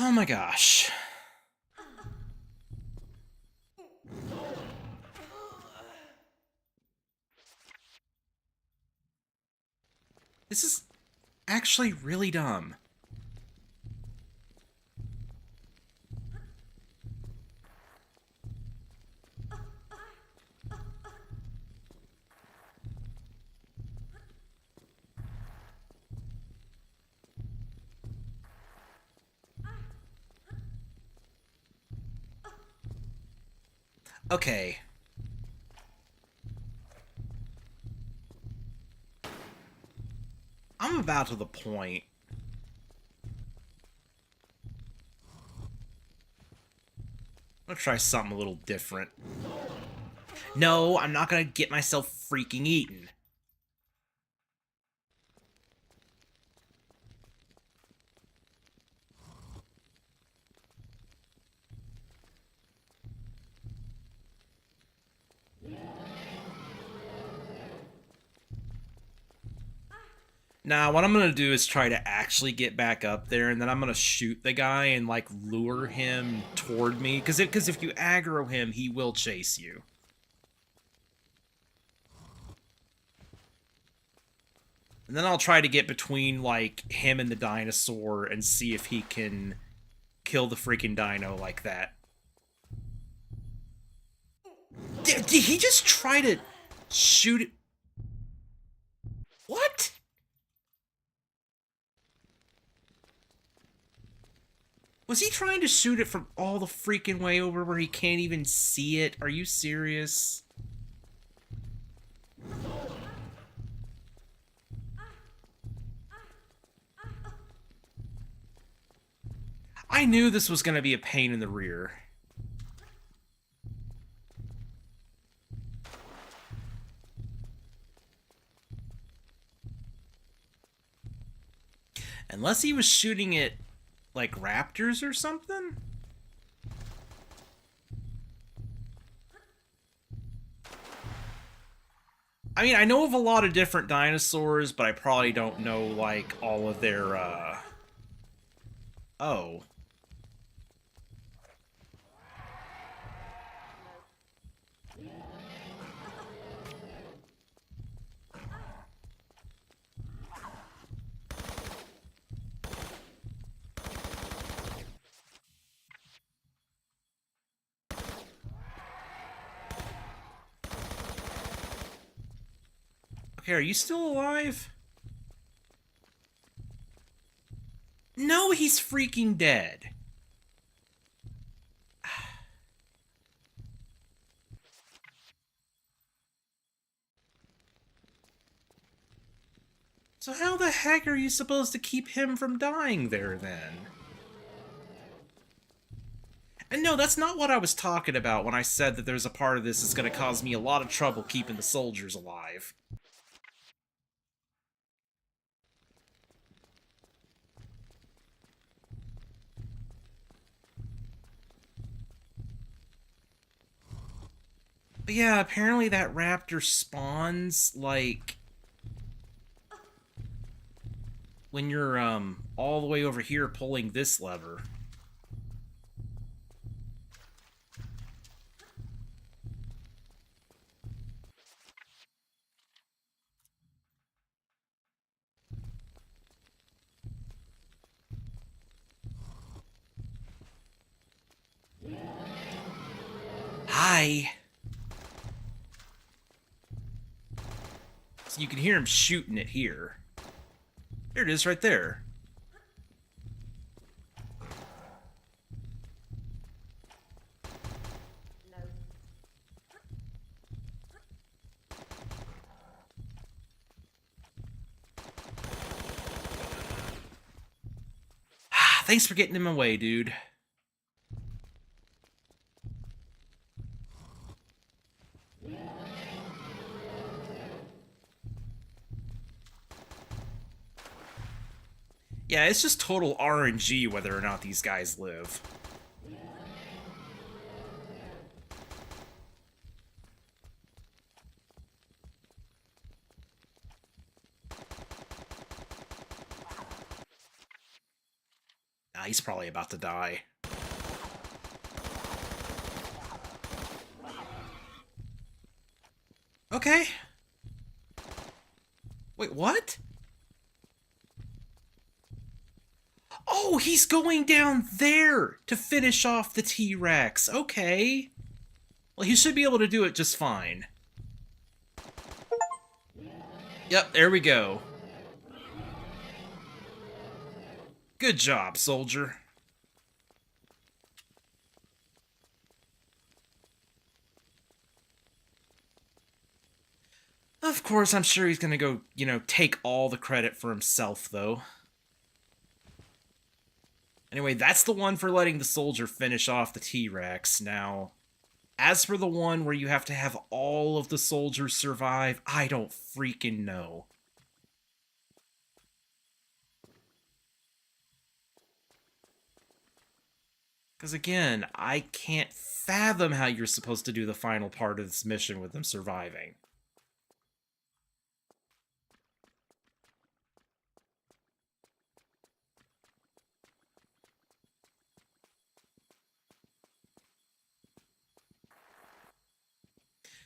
Speaker 1: Oh my gosh. This is actually really dumb. Okay. I'm about to the point. I'll try something a little different. No, I'm not gonna get myself freaking eaten. Now, what I'm gonna do is try to actually get back up there, and then I'm gonna shoot the guy and, like, lure him toward me. Because if you aggro him, he will chase you. And then I'll try to get between, like, him and the dinosaur and see if he can kill the freaking dino like that. Did he just try to shoot it? What? Was he trying to shoot it from all the freaking way over where he can't even see it? Are you serious? I knew this was going to be a pain in the rear. Unless he was shooting it like raptors or something? I mean, I know of a lot of different dinosaurs, but I probably don't know, like, all of their, Oh. Okay, are you still alive? No, he's freaking dead. So how the heck are you supposed to keep him from dying there, then? And no, that's not what I was talking about when I said that there's a part of this that's going to cause me a lot of trouble keeping the soldiers alive. But yeah, apparently that raptor spawns, like, when you're, all the way over here pulling this lever. Hi! So you can hear him shooting it here. There it is, right there.
Speaker 2: No.
Speaker 1: Thanks for getting him away, dude. Yeah, it's just total RNG whether or not these guys live. Nah, he's probably about to die. Okay. Wait, what? Oh, he's going down there to finish off the T-Rex. Okay. Well, he should be able to do it just fine. Yep, there we go. Good job, soldier. Of course, I'm sure he's gonna go, you know, take all the credit for himself, though. Anyway, that's the one for letting the soldier finish off the T-Rex. Now, as for the one where you have to have all of the soldiers survive, I don't freaking know. Because again, I can't fathom how you're supposed to do the final part of this mission with them surviving.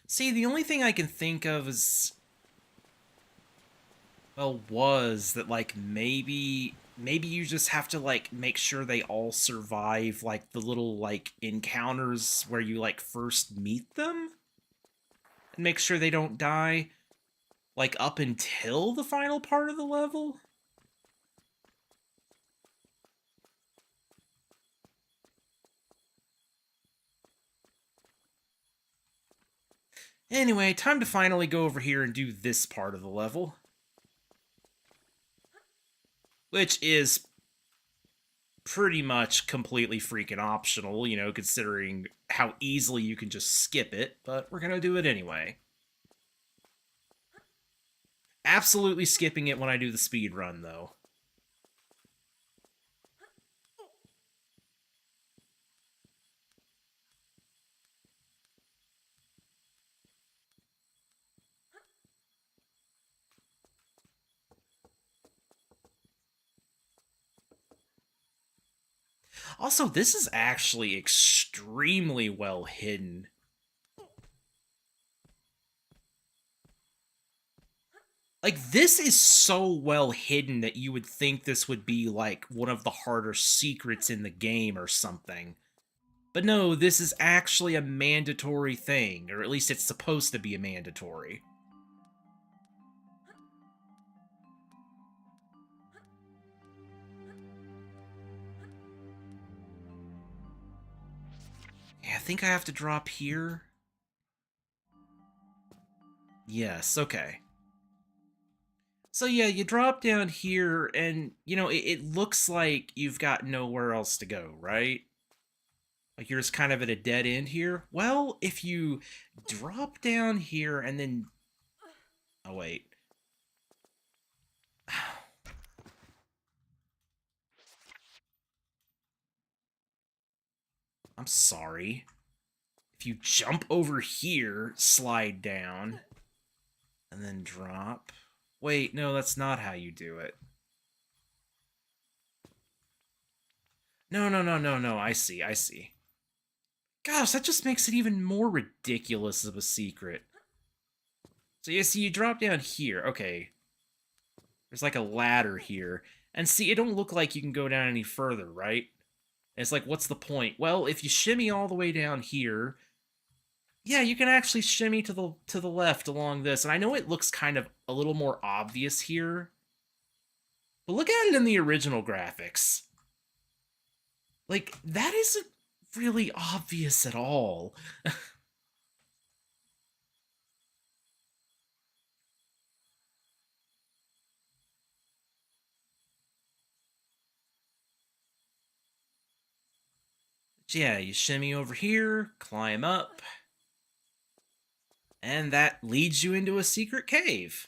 Speaker 1: See, the only thing I can think of is... well, was that, like, maybe you just have to, like, make sure they all survive, like, the little, like, encounters where you, like, first meet them? And make sure they don't die, like, up until the final part of the level? Anyway, time to finally go over here and do this part of the level. Which is pretty much completely freaking optional, you know, considering how easily you can just skip it, but we're gonna do it anyway. Absolutely skipping it when I do the speed run, though. Also, this is actually extremely well hidden. Like, this is so well hidden that you would think this would be, like, one of the harder secrets in the game or something. But no, this is actually a mandatory thing, or at least it's supposed to be a mandatory. Yeah, I think I have to drop here. Yes, okay. So yeah, you drop down here, and, you know, it looks like you've got nowhere else to go, right? Like you're just kind of at a dead end here. Well, if you drop down here and then... oh, wait. I'm sorry. If you jump over here, slide down, and then drop... wait, no, that's not how you do it. No, I see. Gosh, that just makes it even more ridiculous of a secret. So you see, you drop down here. Okay. There's like a ladder here. And see, it don't look like you can go down any further, right? And it's like, what's the point? Well, if you shimmy all the way down here, yeah, you can actually shimmy to the left along this. And I know it looks kind of a little more obvious here, but look at it in the original graphics. Like, that isn't really obvious at all. Yeah, you shimmy over here, climb up, and that leads you into a secret cave.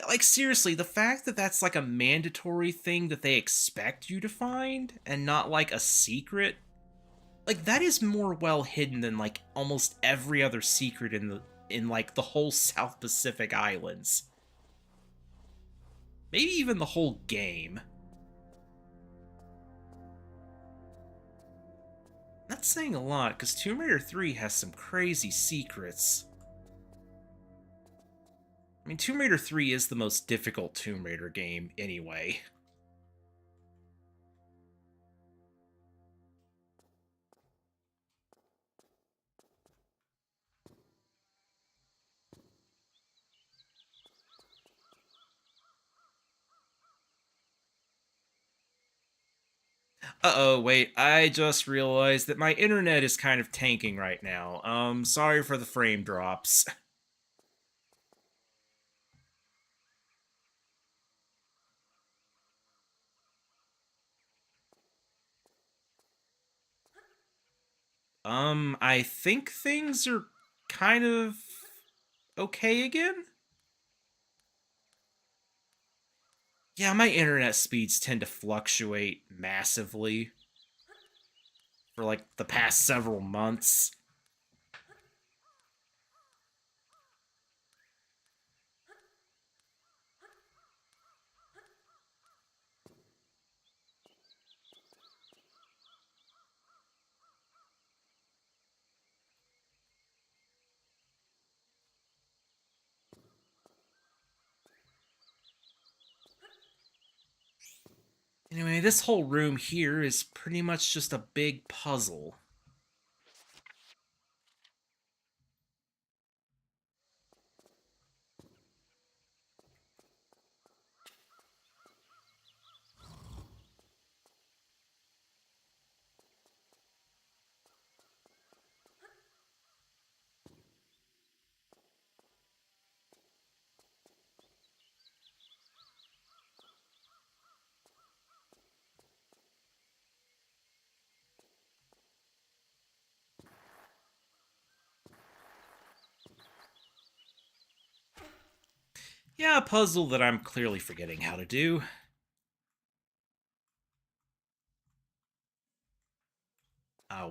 Speaker 1: Like, seriously, the fact that that's like a mandatory thing that they expect you to find, and not like a secret, like, that is more well hidden than like almost every other secret in like the whole South Pacific Islands. Maybe even the whole game. That's saying a lot, because Tomb Raider 3 has some crazy secrets. I mean, Tomb Raider 3 is the most difficult Tomb Raider game anyway. Uh-oh, wait, I just realized that my internet is kind of tanking right now. Sorry for the frame drops. I think things are kind of okay again. Yeah, my internet speeds tend to fluctuate massively for like the past several months. Anyway, this whole room here is pretty much just a big puzzle. Yeah, a puzzle that I'm clearly forgetting how to do.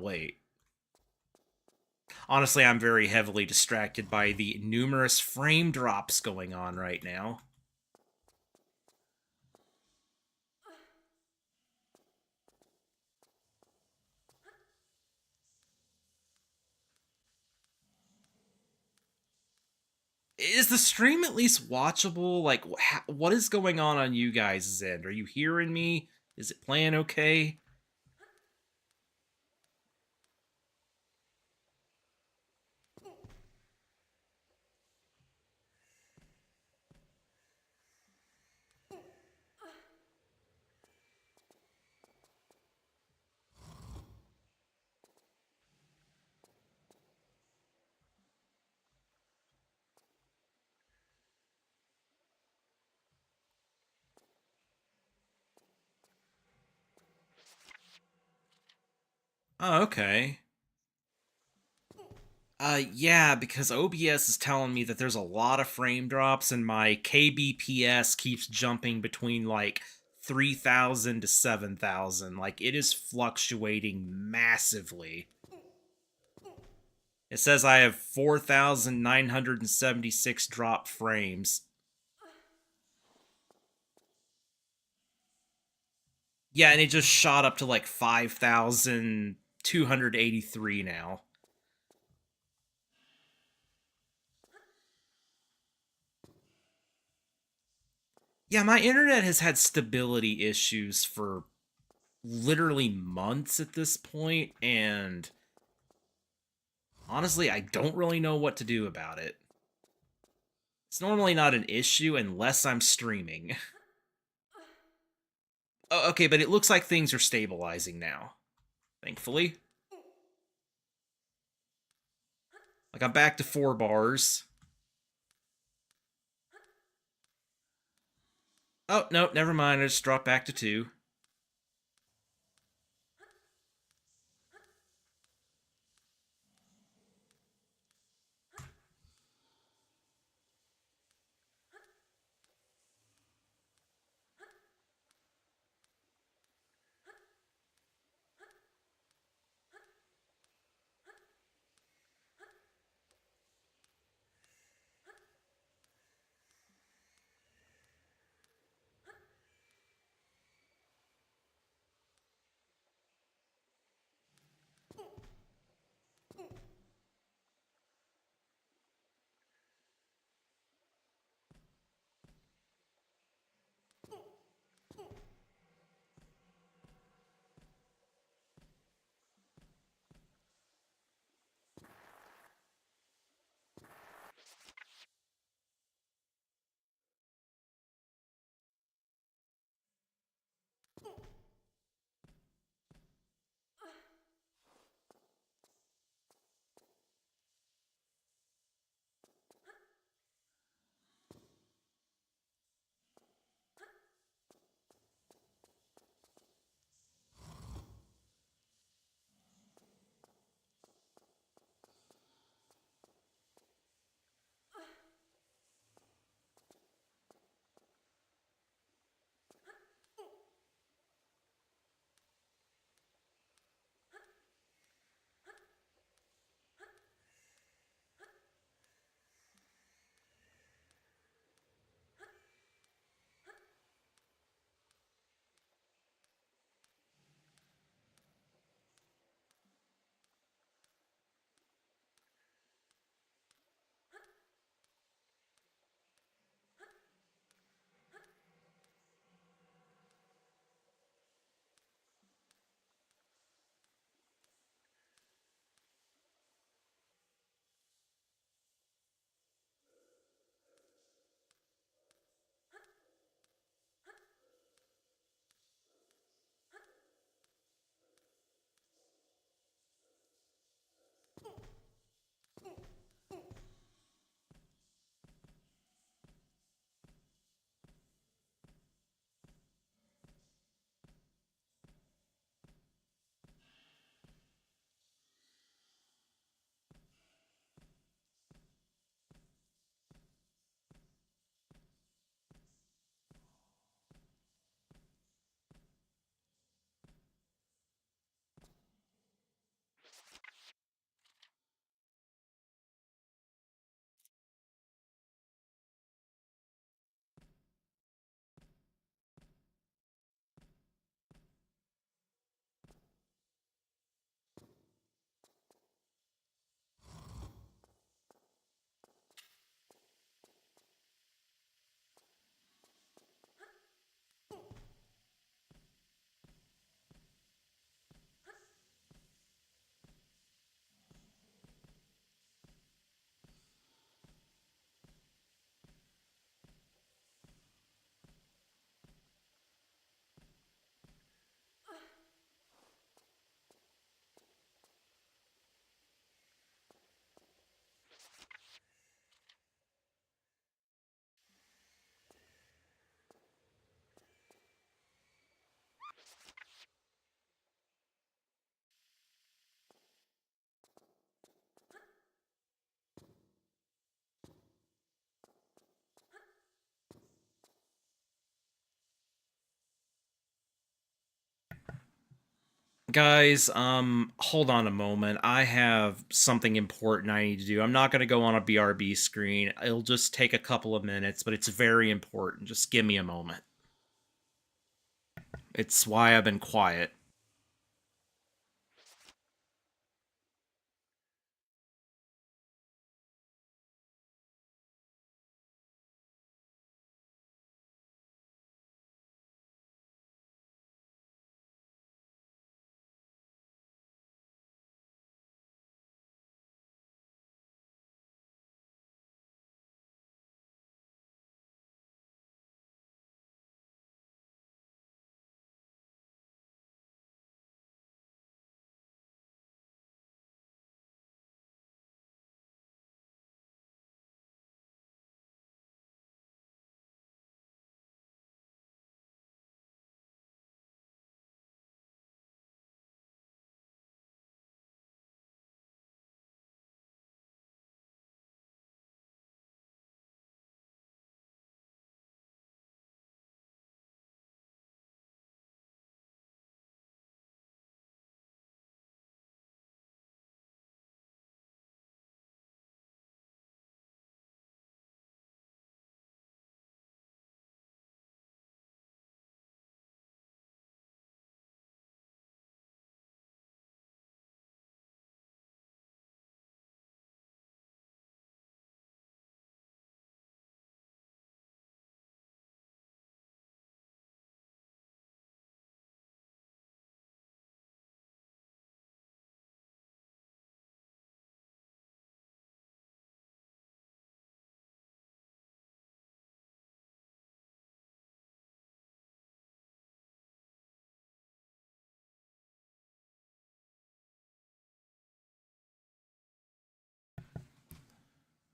Speaker 1: Wait. Honestly, I'm very heavily distracted by the numerous frame drops going on right now. Is the stream at least watchable? Like, what is going on you guys' end? Are you hearing me? Is it playing okay? Oh, okay. Yeah, because OBS is telling me that there's a lot of frame drops and my kbps keeps jumping between like 3,000 to 7,000. Like, it is fluctuating massively. It says I have 4,976 drop frames. Yeah, and it just shot up to like 5,283 now. Yeah, my internet has had stability issues for literally months at this point, and honestly, I don't really know what to do about it. It's normally not an issue unless I'm streaming. Oh, okay, but it looks like things are stabilizing now, thankfully. Like, I'm back to 4 bars. Oh, no, never mind, I just dropped back to 2. Guys, hold on a moment. I have something important I need to do. I'm not going to go on a BRB screen. It'll just take a couple of minutes, but it's very important. Just give me a moment. It's why I've been quiet.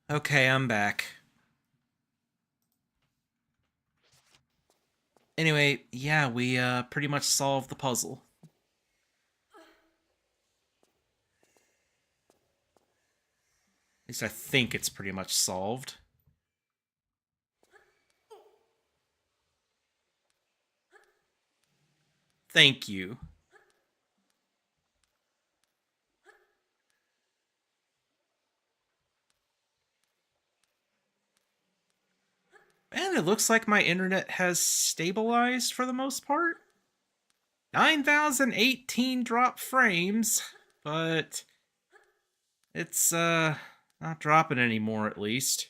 Speaker 1: Okay, I'm back. Anyway, yeah, we pretty much solved the puzzle. At least I think it's pretty much solved. Thank you. And it looks like my internet has stabilized for the most part. 9,018 drop frames, but it's not dropping anymore at least.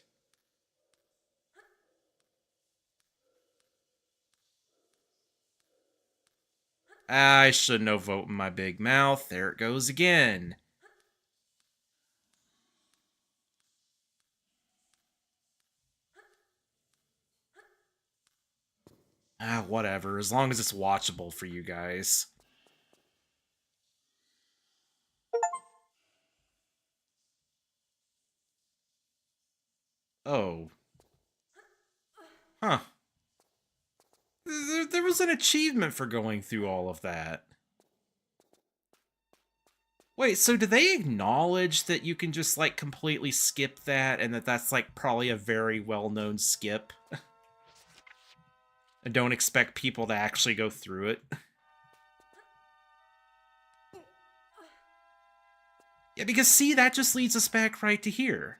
Speaker 1: I shouldn't have opened my big mouth. There it goes again. Whatever, as long as it's watchable for you guys. Oh. Huh. There was an achievement for going through all of that. Wait, so do they acknowledge that you can just, like, completely skip that, and that's, like, probably a very well-known skip? And don't expect people to actually go through it? Yeah, because see, that just leads us back right to here.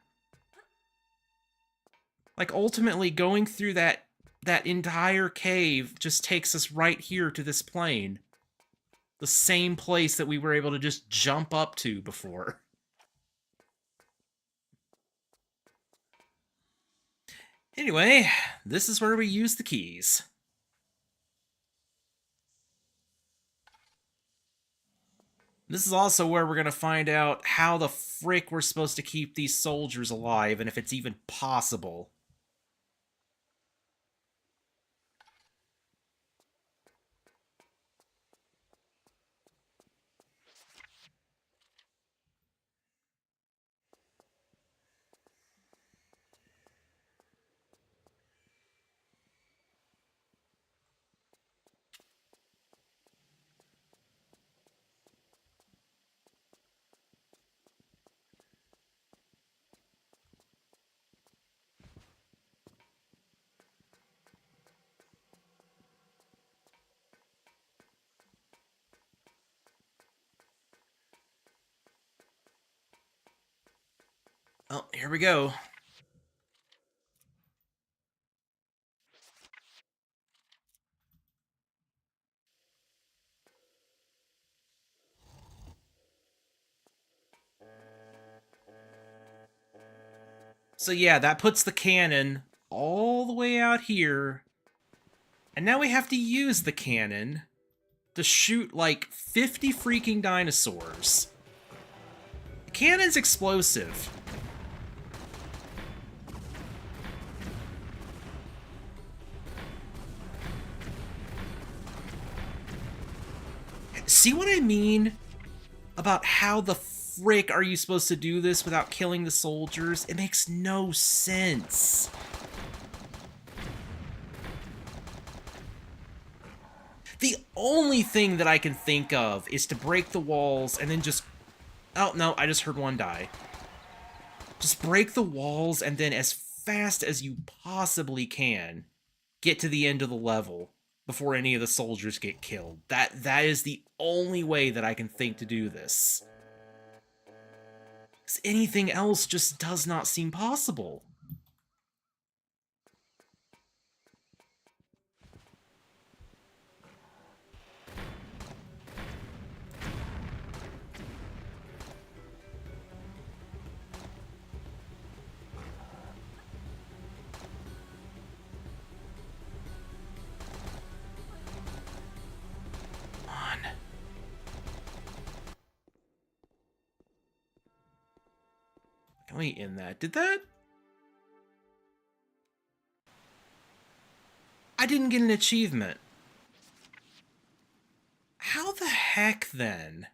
Speaker 1: Like, ultimately, going through that entire cave just takes us right here to this plane. The same place that we were able to just jump up to before. Anyway, this is where we use the keys. This is also where we're going to find out how the frick we're supposed to keep these soldiers alive, and if it's even possible. Oh, here we go. So yeah, that puts the cannon all the way out here. And now we have to use the cannon to shoot like 50 freaking dinosaurs. The cannon's explosive. See what I mean about how the frick are you supposed to do this without killing the soldiers? It makes no sense. The only thing that I can think of is to break the walls and then just... Oh, no, I just heard one die. Just break the walls and then as fast as you possibly can, get to the end of the level before any of the soldiers get killed. That is the only way that I can think to do this. 'Cause anything else just does not seem possible. Can we end that? Did that? I didn't get an achievement. How the heck then?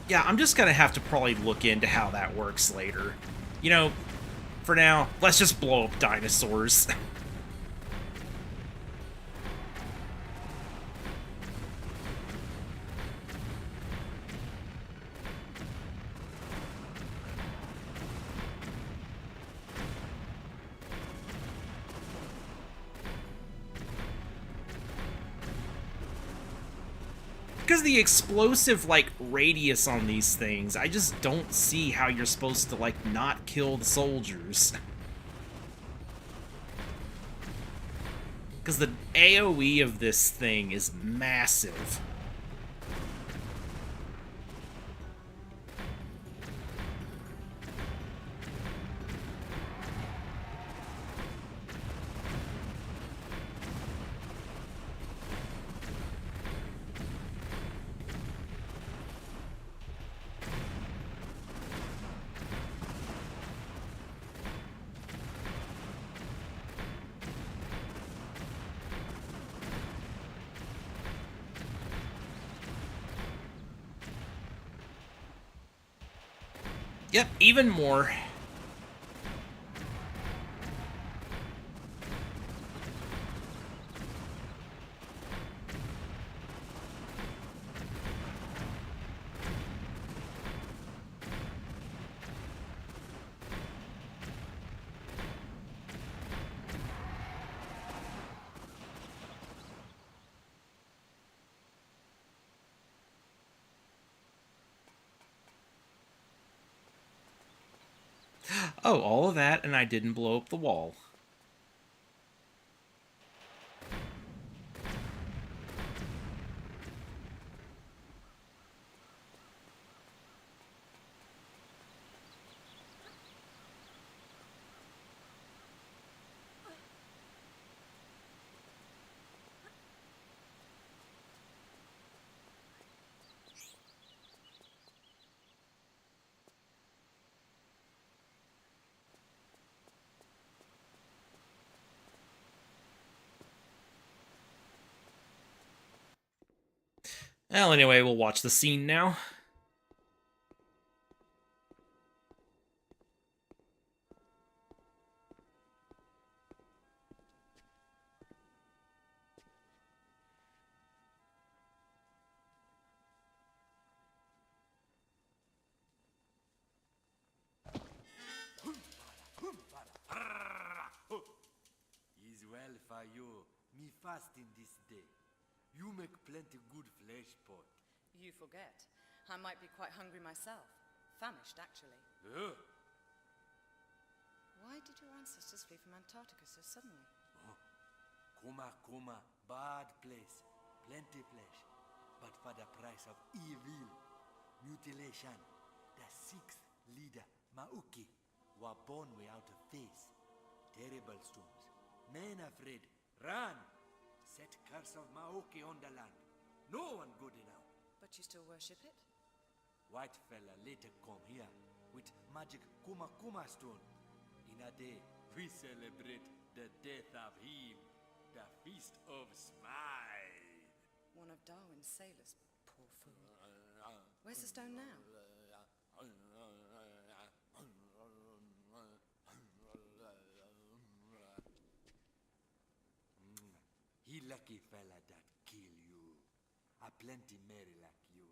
Speaker 1: Yeah, I'm just gonna have to probably look into how that works later. You know, for now, let's just blow up dinosaurs. Because the explosive, like, radius on these things, I just don't see how you're supposed to, like, not kill the soldiers. Because the AoE of this thing is massive. Yep, even more. Oh, all of that, and I didn't blow up the wall. Well, anyway, we'll watch the scene now.
Speaker 5: fasting this day. You make plenty good flesh pot.
Speaker 3: You forget. I might be quite hungry myself. Famished, actually.
Speaker 5: Ugh.
Speaker 3: Why did your ancestors flee from Antarctica so suddenly?
Speaker 5: Kuma, bad place. Plenty flesh. But for the price of evil. Mutilation. The sixth leader, Mauki, were born without a face. Terrible storms. Men afraid. Run! Set curse of Maoki on the land. No one good enough.
Speaker 3: But you still worship it?
Speaker 5: White fella later come here with magic Kuma stone. In a day, we celebrate the death of him. The Feast of Smile.
Speaker 3: One of Darwin's sailors. Poor fool. Where's the stone now?
Speaker 5: He lucky fella that kill you. A plenty merry like you.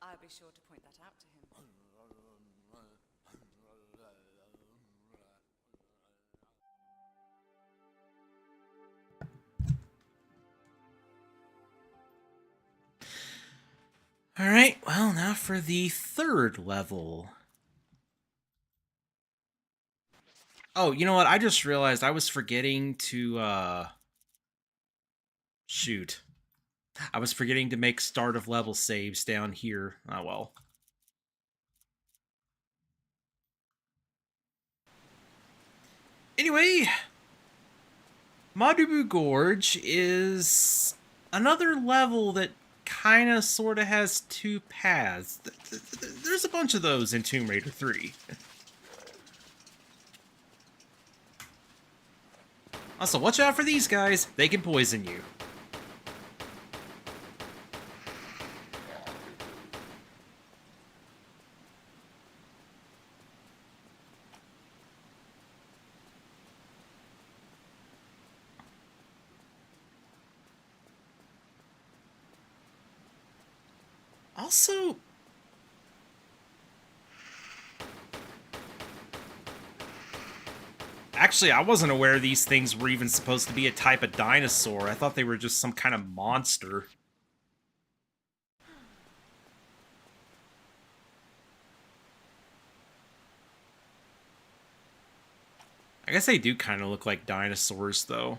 Speaker 3: I'll be sure to point that out to him.
Speaker 1: Alright, well, now for the third level. Oh, you know what? I just realized I was forgetting to, shoot. I was forgetting to make start of level saves down here. Oh, well. Anyway, Madubu Gorge is another level that kind of sort of has two paths. There's a bunch of those in Tomb Raider 3. Also, watch out for these guys. They can poison you. Also, actually, I wasn't aware these things were even supposed to be a type of dinosaur. I thought they were just some kind of monster. I guess they do kind of look like dinosaurs, though.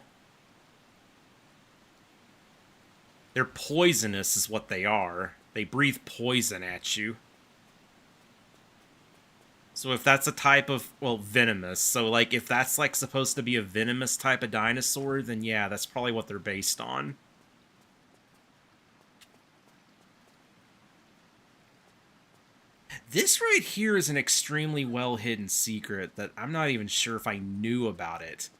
Speaker 1: They're poisonous is what they are. They breathe poison at you. So if that's a type of, well, venomous. So, like, if that's, like, supposed to be a venomous type of dinosaur, then yeah, that's probably what they're based on. This right here is an extremely well-hidden secret that I'm not even sure if I knew about it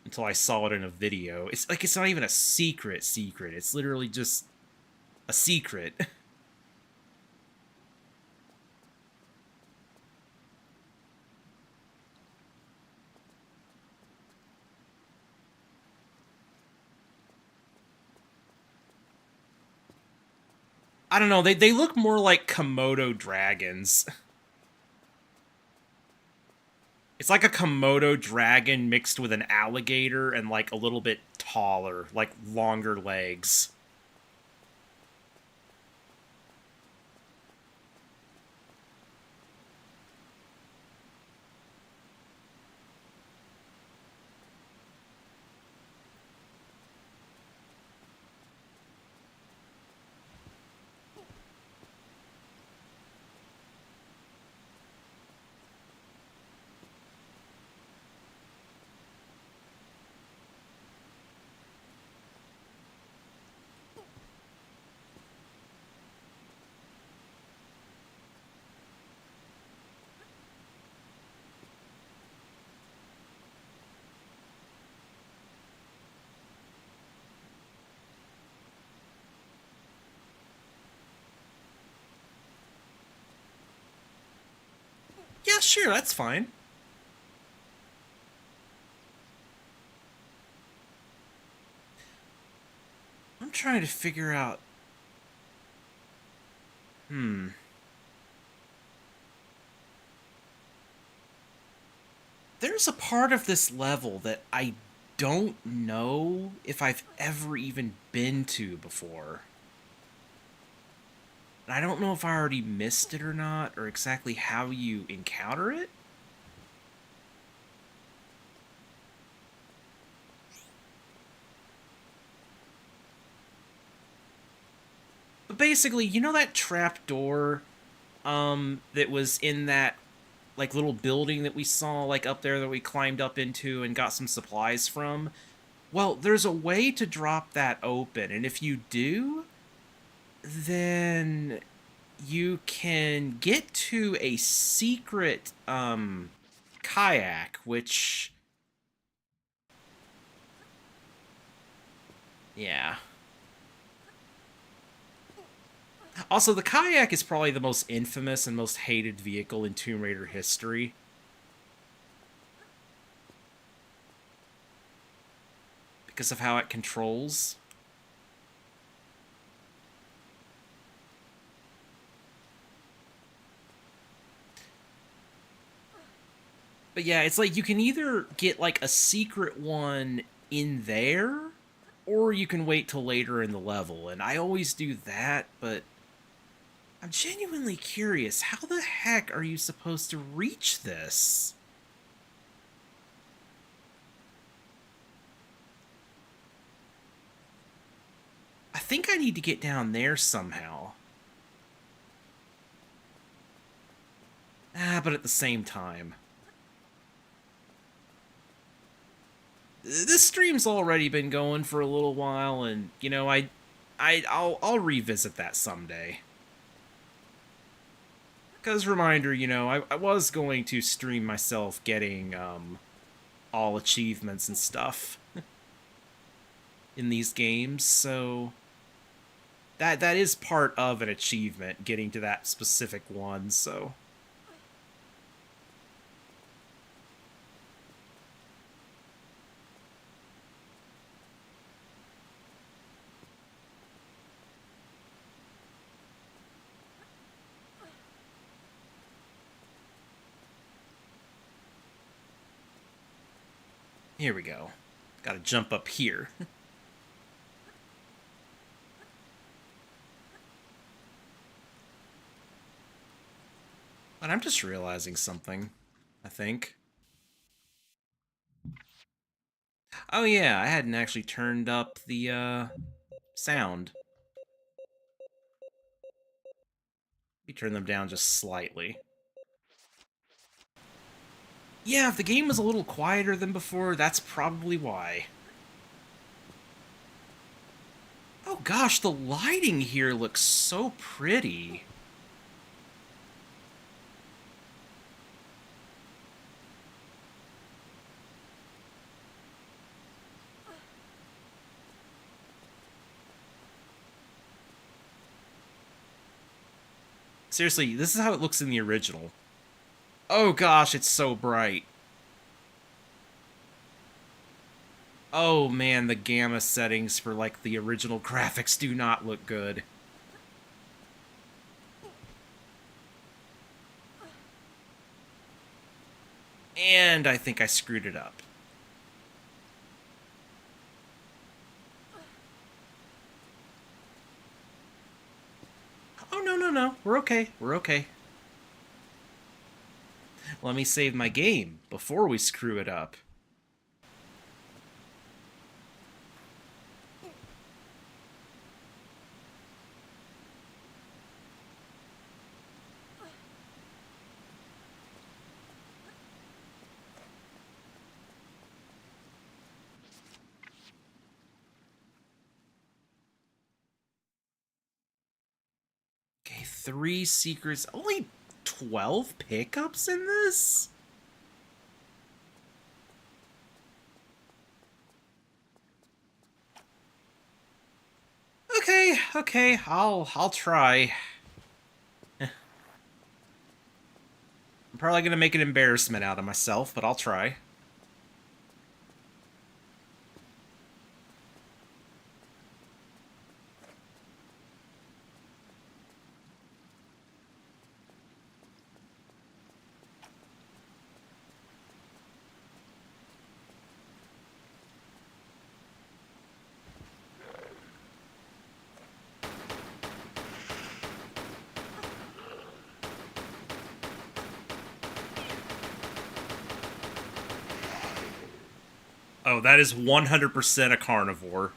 Speaker 1: until I saw it in a video. It's like, it's not even a secret. It's literally just a secret. I don't know, they look more like Komodo dragons. It's like a Komodo dragon mixed with an alligator and, like, a little bit taller, like, longer legs. Yeah, sure, that's fine. I'm trying to figure out... There's a part of this level that I don't know if I've ever even been to before. And I don't know if I already missed it or not, or exactly how you encounter it. But basically, you know that trap door that was in that like little building that we saw like up there that we climbed up into and got some supplies from? Well, there's a way to drop that open, and if you do, then you can get to a secret kayak, which, yeah. Also, the kayak is probably the most infamous and most hated vehicle in Tomb Raider history. Because of how it controls. But yeah, it's like you can either get like a secret one in there, or you can wait till later in the level. And I always do that, but I'm genuinely curious, how the heck are you supposed to reach this? I think I need to get down there somehow. But at the same time, this stream's already been going for a little while, and you know, I'll revisit that someday. Because reminder, you know, I was going to stream myself getting all achievements and stuff in these games, so that is part of an achievement, getting to that specific one, so. Here we go. Gotta jump up here. But I'm just realizing something, I think. Oh yeah, I hadn't actually turned up the, sound. Let me turn them down just slightly. Yeah, if the game was a little quieter than before, that's probably why. Oh gosh, the lighting here looks so pretty. Seriously, this is how it looks in the original. Oh gosh, it's so bright. Oh man, the gamma settings for like the original graphics do not look good. And I think I screwed it up. Oh, no. We're okay. We're okay. Let me save my game before we screw it up. Okay, 3 secrets. Only 12 pickups in this? Okay, I'll try. I'm probably gonna make an embarrassment out of myself, but I'll try. Oh, that is 100% a carnivore.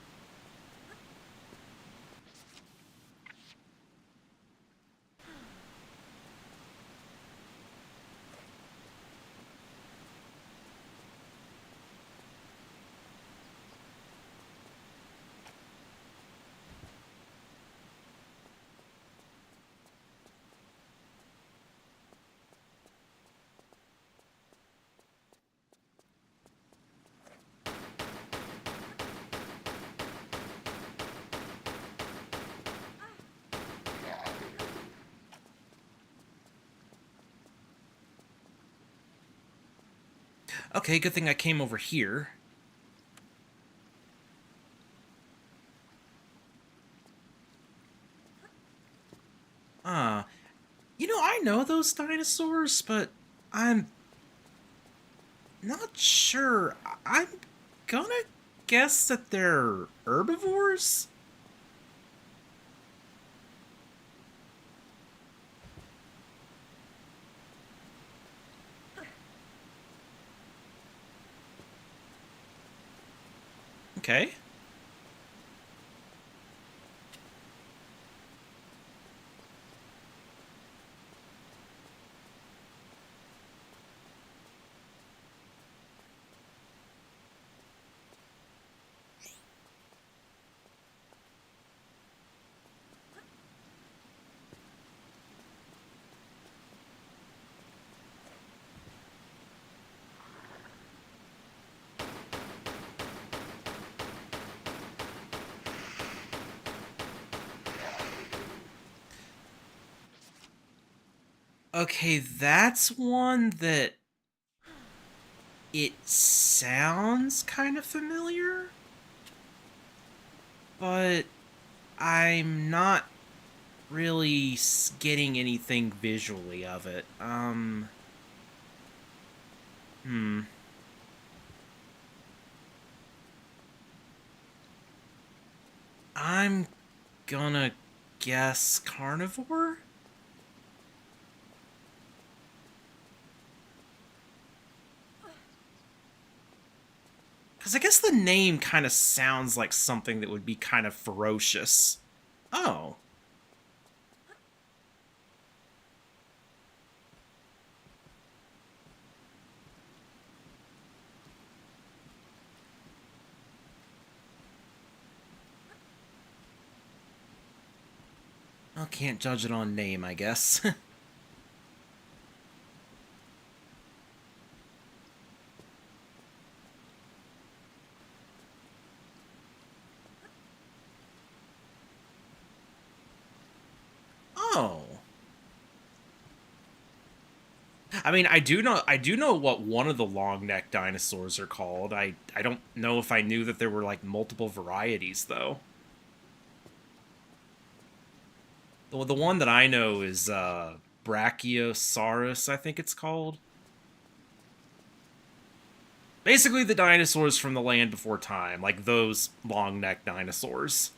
Speaker 1: Okay, good thing I came over here. You know, I know those dinosaurs, but I'm not sure. I'm gonna guess that they're herbivores? Okay. Okay, that's one that it sounds kind of familiar, but I'm not really getting anything visually of it. Hmm. I'm gonna guess carnivore? Because I guess the name kind of sounds like something that would be kind of ferocious. Oh. Well, can't judge it on name, I guess. Oh. I mean, I do know what one of the long-necked dinosaurs are called. I don't know if I knew that there were like multiple varieties though. The one that I know is Brachiosaurus, I think it's called. Basically the dinosaurs from the land before time, like those long-necked dinosaurs.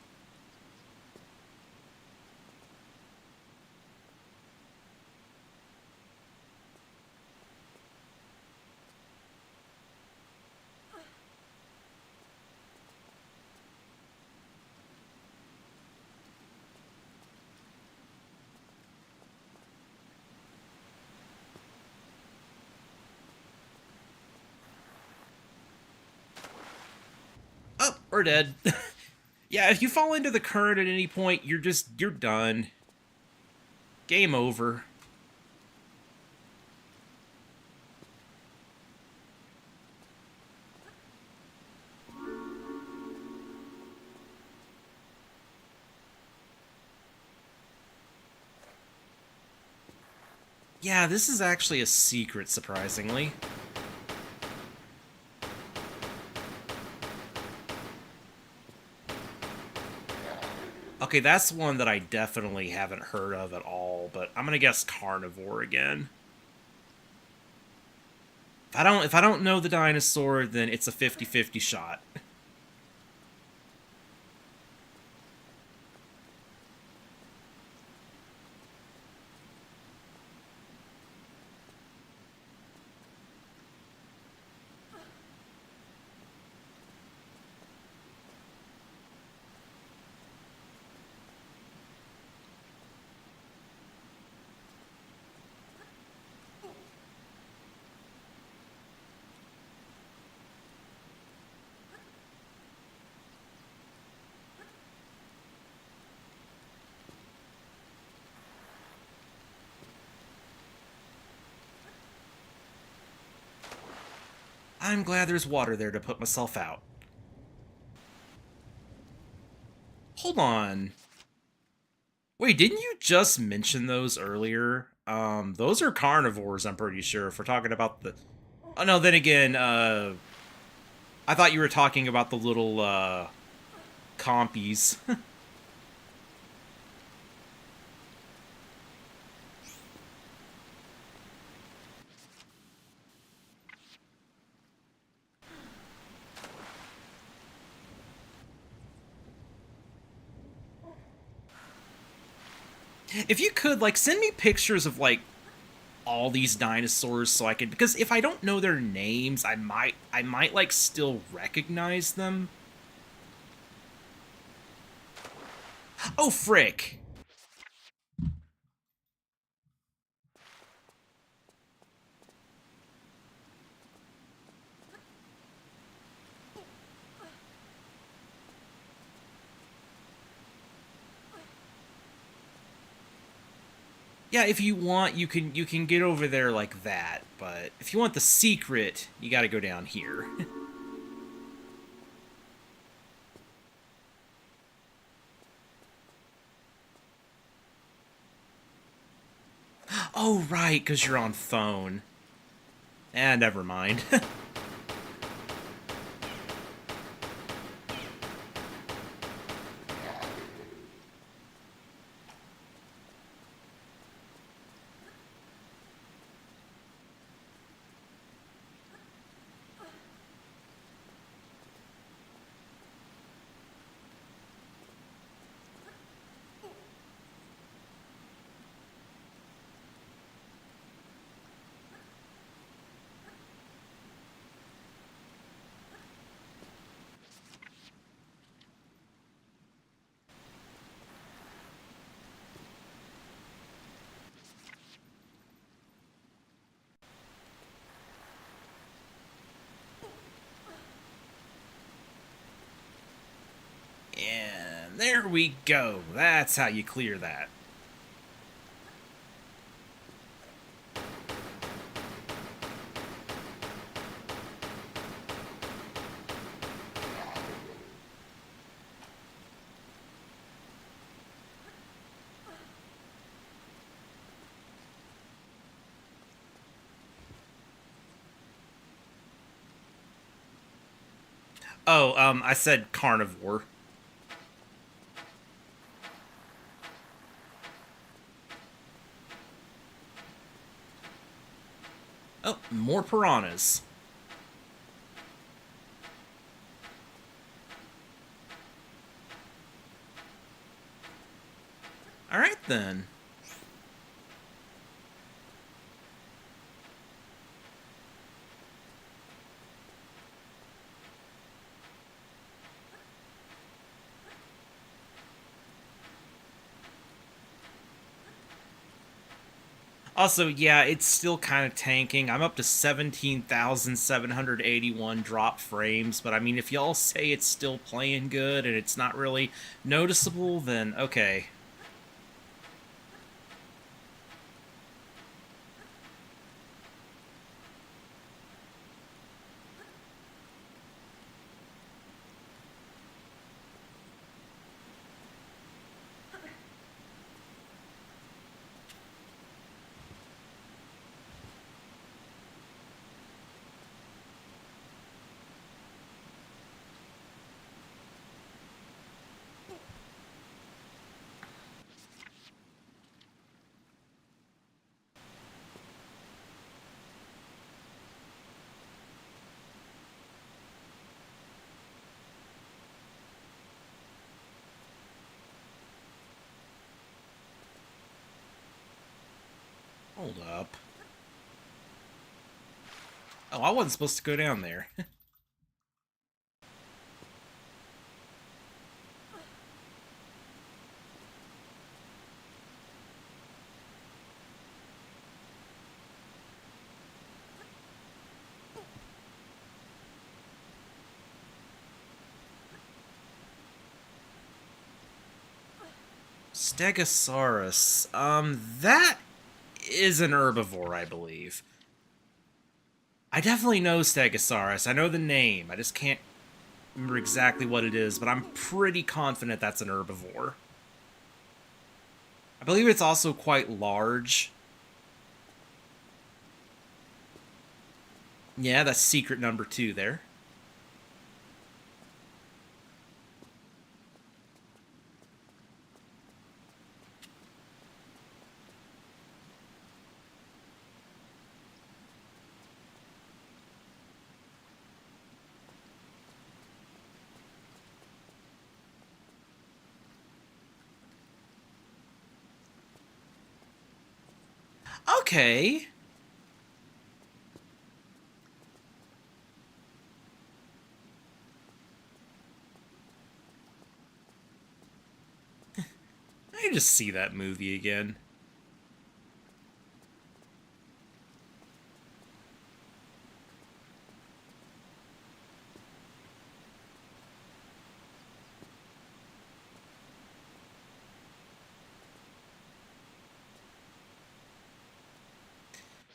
Speaker 1: Oh, we're dead. Yeah, if you fall into the current at any point, you're done. Game over. Yeah, this is actually a secret, surprisingly. Okay, that's one that I definitely haven't heard of at all, but I'm gonna guess carnivore again. If I don't know the dinosaur, then it's a 50-50 shot. I'm glad there's water there to put myself out. Hold on. Wait, didn't you just mention those earlier? Those are carnivores, I'm pretty sure, if we're talking about the... Oh, no, then again, I thought you were talking about the little, compies. If you could, like, send me pictures of, like, all these dinosaurs so I could... Because if I don't know their names, I might, like, still recognize them. Oh, frick! Yeah, if you want, you can get over there like that, but if you want the secret, you gotta go down here. Oh, right, because you're on phone. Never mind. And there we go. That's how you clear that. Oh, I said carnivore. Oh, more piranhas. Alright then. Also, yeah, it's still kind of tanking. I'm up to 17,781 drop frames, but I mean, if y'all say it's still playing good and it's not really noticeable, then okay. Hold up. Oh, I wasn't supposed to go down there. Stegosaurus. That is an herbivore, I believe. I definitely know Stegosaurus. I know the name. I just can't remember exactly what it is, but I'm pretty confident that's an herbivore. I believe it's also quite large. Yeah, that's secret number 2 there. Okay. I just see that movie again.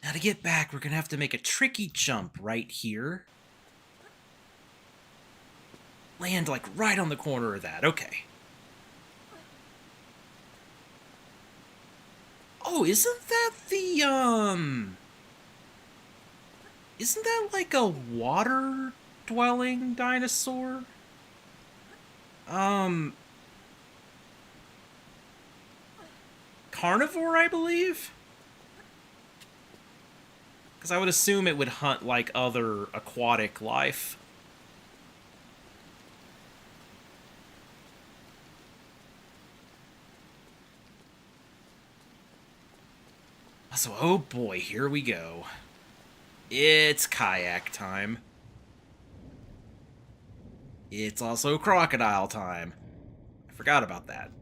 Speaker 1: Now to get back, we're gonna have to make a tricky jump right here. Land, like, right on the corner of that. Okay. Oh, isn't that the, Isn't that like a water-dwelling dinosaur? Carnivore, I believe? Because I would assume it would hunt like other aquatic life. So, oh boy, here we go. It's kayak time. It's also crocodile time. I forgot about that.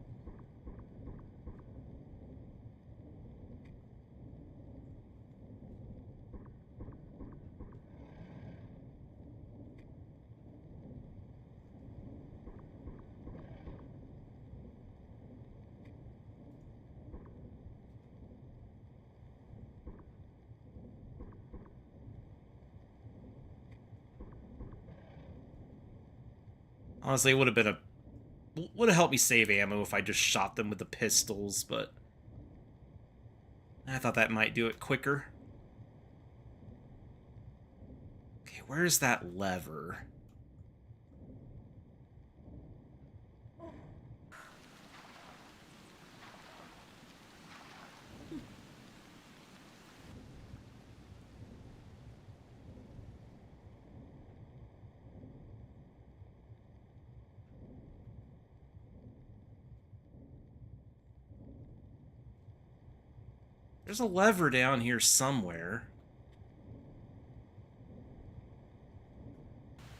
Speaker 1: Honestly, it would have helped me save ammo if I just shot them with the pistols, but I thought that might do it quicker. Okay, where's that lever? There's a lever down here somewhere.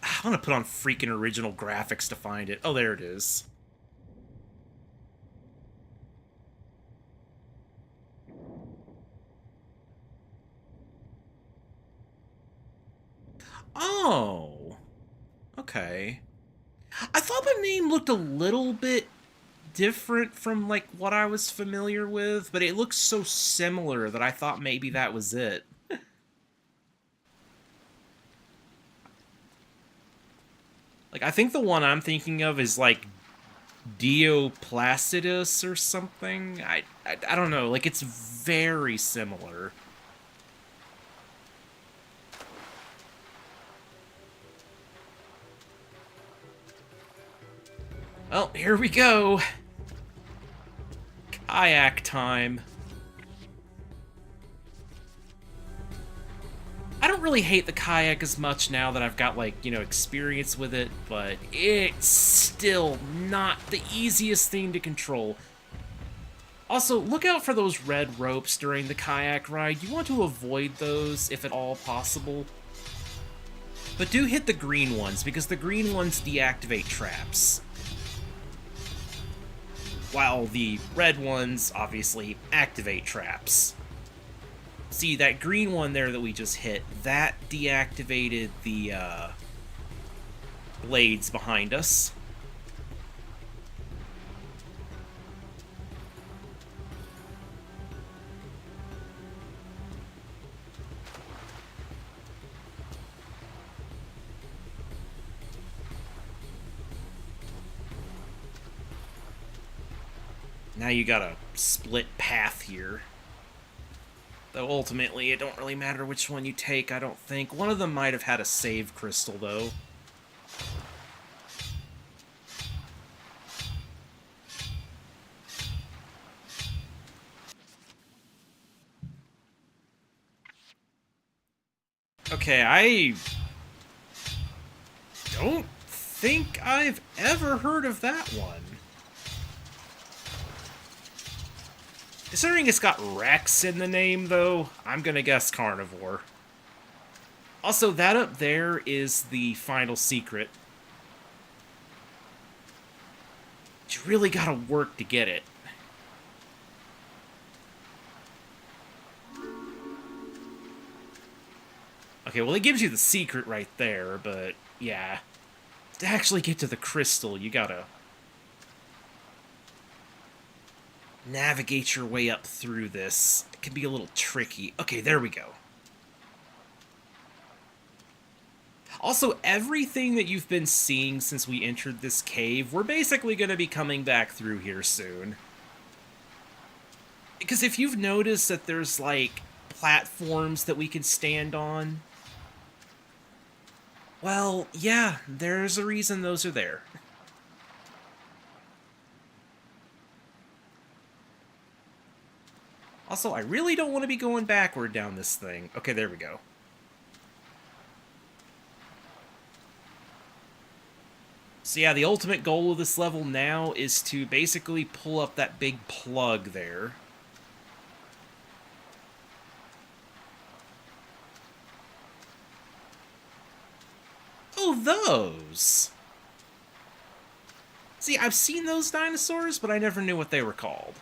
Speaker 1: I want to put on freaking original graphics to find it. Oh, there it is. Oh. Okay. I thought the name looked a little bit different from, like, what I was familiar with, but it looks so similar that I thought maybe that was it. Like, I think the one I'm thinking of is, like, Dioplacidus or something. I don't know. Like, it's very similar. Well, here we go. Kayak time. I don't really hate the kayak as much now that I've got, like, you know, experience with it, but it's still not the easiest thing to control. Also, look out for those red ropes during the kayak ride. You want to avoid those if at all possible. But do hit the green ones, because the green ones deactivate traps. While the red ones, obviously, activate traps. See, that green one there that we just hit, that deactivated the, blades behind us. Now you got a split path here. Though ultimately, it don't really matter which one you take, I don't think. One of them might have had a save crystal, though. Okay, I don't think I've ever heard of that one. Considering it's got Rex in the name, though, I'm gonna guess carnivore. Also, that up there is the final secret. But you really gotta work to get it. Okay, well, it gives you the secret right there, but yeah. To actually get to the crystal, you gotta navigate your way up through this. It can be a little tricky. Okay, there we go. Also, everything that you've been seeing since we entered this cave, we're basically going to be coming back through here soon. Because if you've noticed that there's, like, platforms that we can stand on, well, yeah, there's a reason those are there. Also, I really don't want to be going backward down this thing. Okay, there we go. So yeah, the ultimate goal of this level now is to basically pull up that big plug there. Oh, those! See, I've seen those dinosaurs, but I never knew what they were called.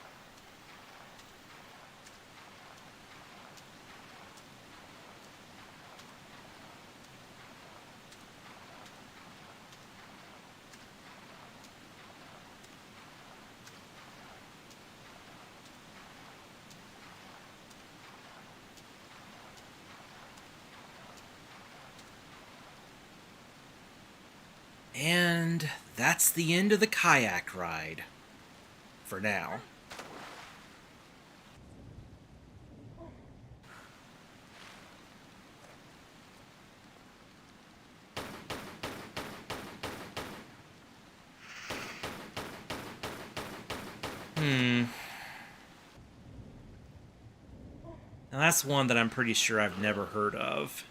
Speaker 1: And that's the end of the kayak ride. For now. Now that's one that I'm pretty sure I've never heard of.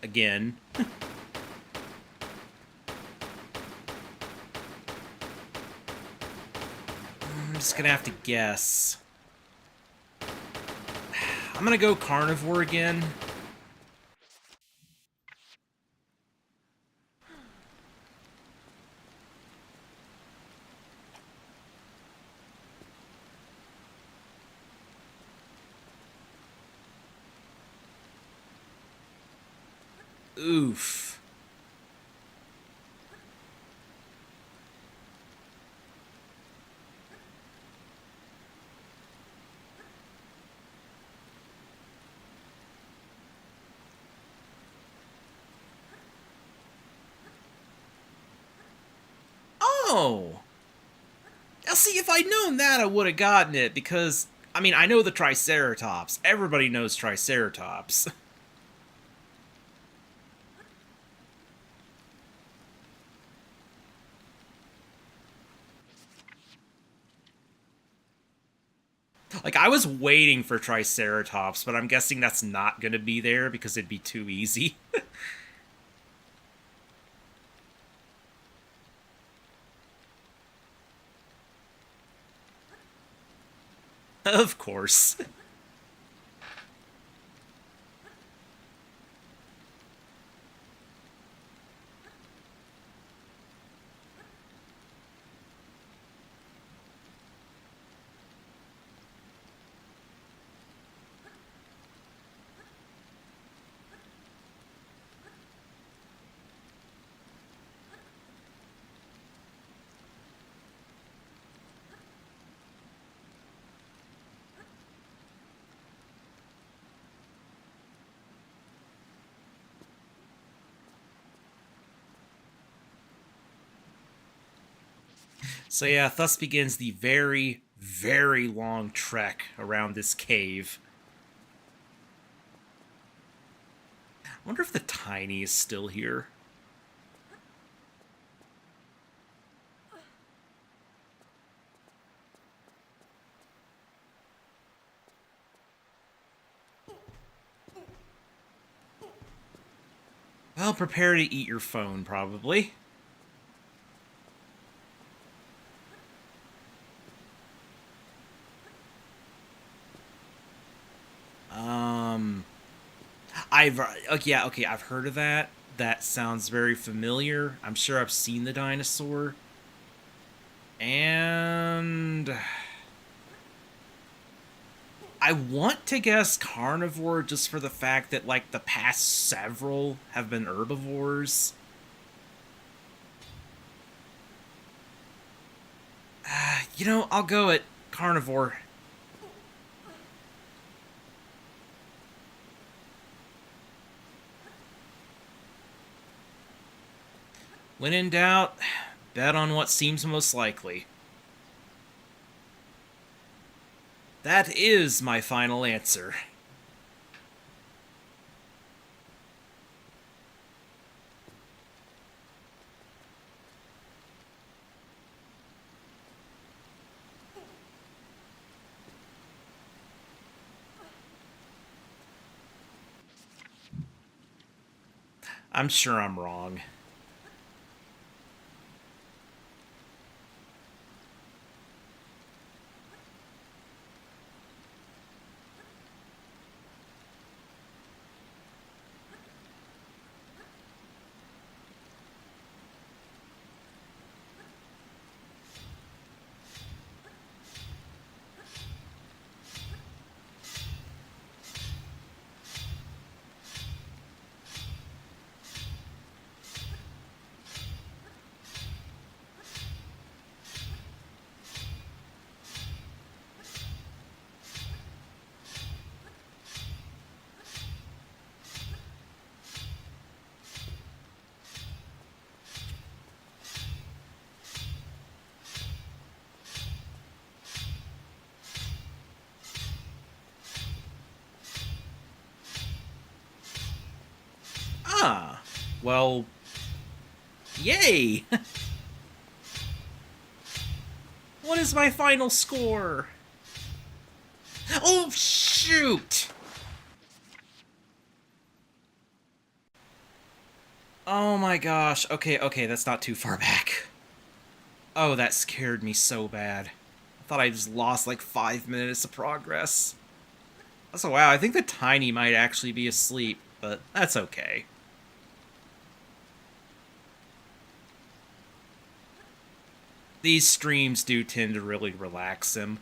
Speaker 1: Again. I'm just gonna have to guess. I'm gonna go carnivore again. Oof. Oh! Now see, if I'd known that, I would have gotten it, because, I mean, I know the Triceratops. Everybody knows Triceratops. Like, I was waiting for Triceratops, but I'm guessing that's not gonna be there because it'd be too easy. Of course. So yeah, thus begins the very, very long trek around this cave. I wonder if the Tiny is still here. Well, prepare to eat your phone, probably. I've heard of that. That sounds very familiar. I'm sure I've seen the dinosaur. And I want to guess carnivore just for the fact that, like, the past several have been herbivores. I'll go at carnivore. When in doubt, bet on what seems most likely. That is my final answer. I'm sure I'm wrong. Ah, well, yay! What is my final score? Oh, shoot! Oh my gosh. Okay, that's not too far back. Oh, that scared me so bad. I thought I just lost like 5 minutes of progress. Also, wow, I think the Tiny might actually be asleep, but that's okay. These streams do tend to really relax him.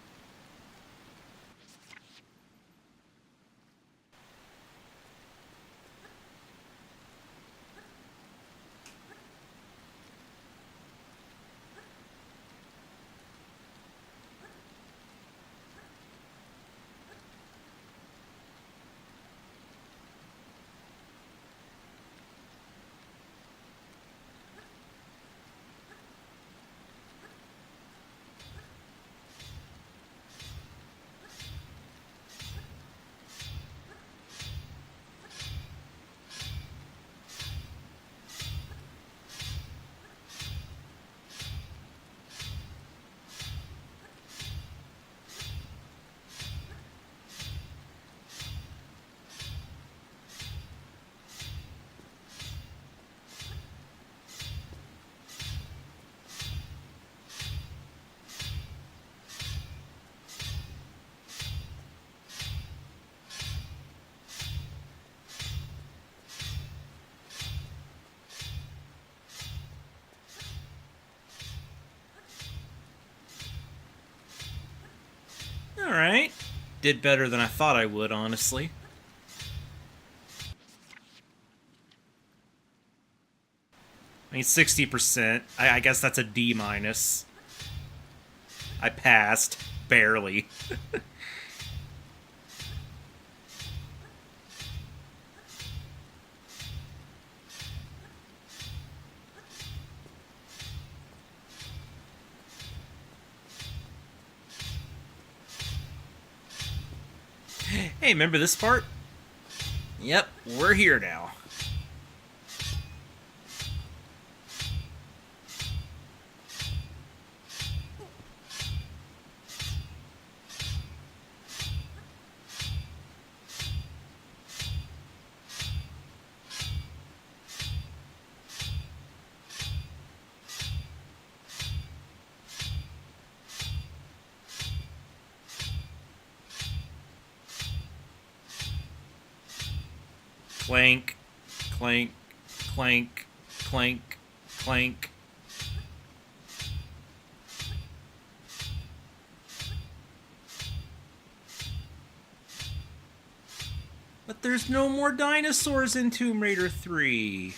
Speaker 1: Alright. Did better than I thought I would, honestly. I mean, 60%. I guess that's a D minus. I passed. Barely. Hey, remember this part? Yep, we're here now. Clank, clank, clank, clank, clank. But there's no more dinosaurs in Tomb Raider 3.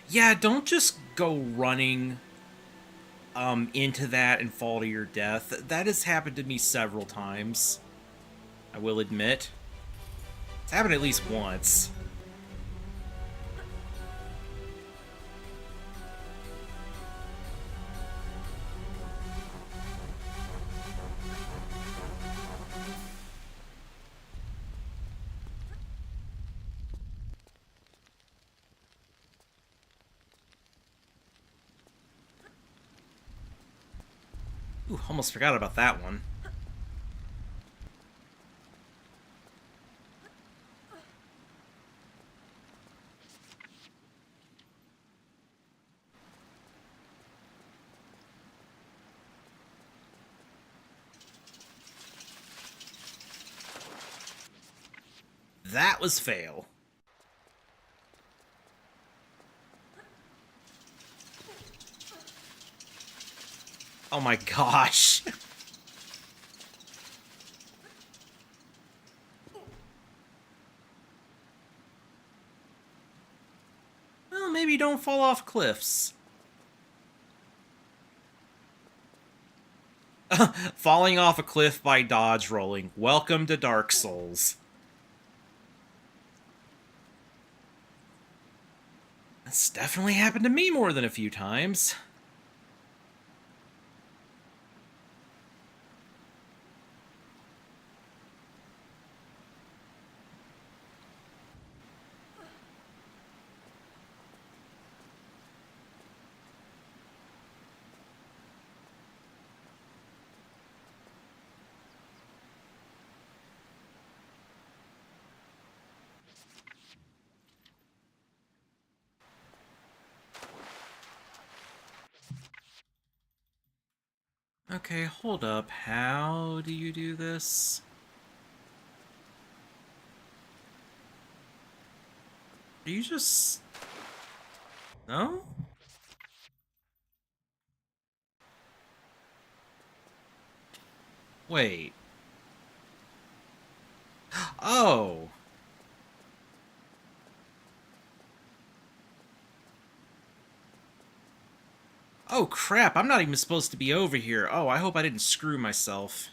Speaker 1: Yeah, don't just go running into that and fall to your death. That has happened to me several times, I will admit. It's happened at least once. Ooh, almost forgot about that one. That was fail. Oh my gosh. Well, maybe don't fall off cliffs. Falling off a cliff by dodge rolling. Welcome to Dark Souls. That's definitely happened to me more than a few times. Okay, hold up. How do you do this? Do you just... No? Wait. Oh! Oh crap, I'm not even supposed to be over here. Oh, I hope I didn't screw myself.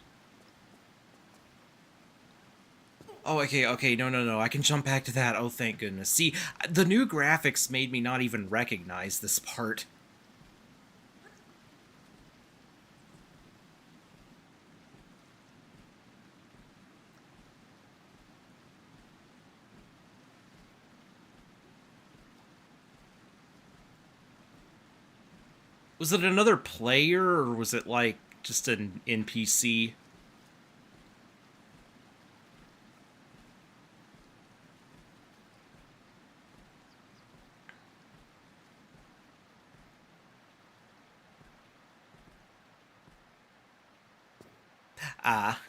Speaker 1: Oh, okay, no, I can jump back to that. Oh, thank goodness. See, the new graphics made me not even recognize this part. Was it another player, or was it, like, just an NPC? Ah.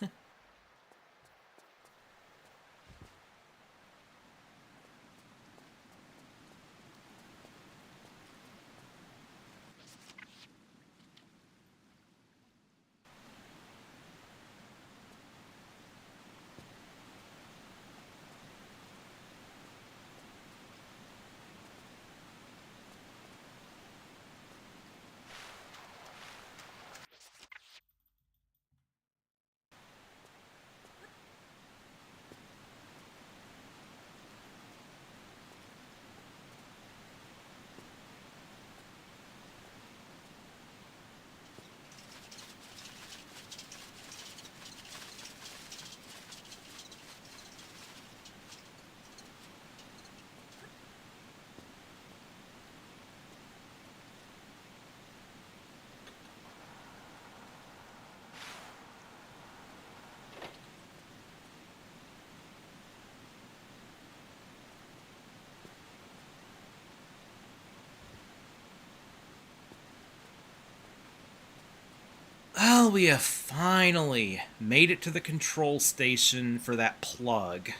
Speaker 1: Well, we have finally made it to the control station for that plug.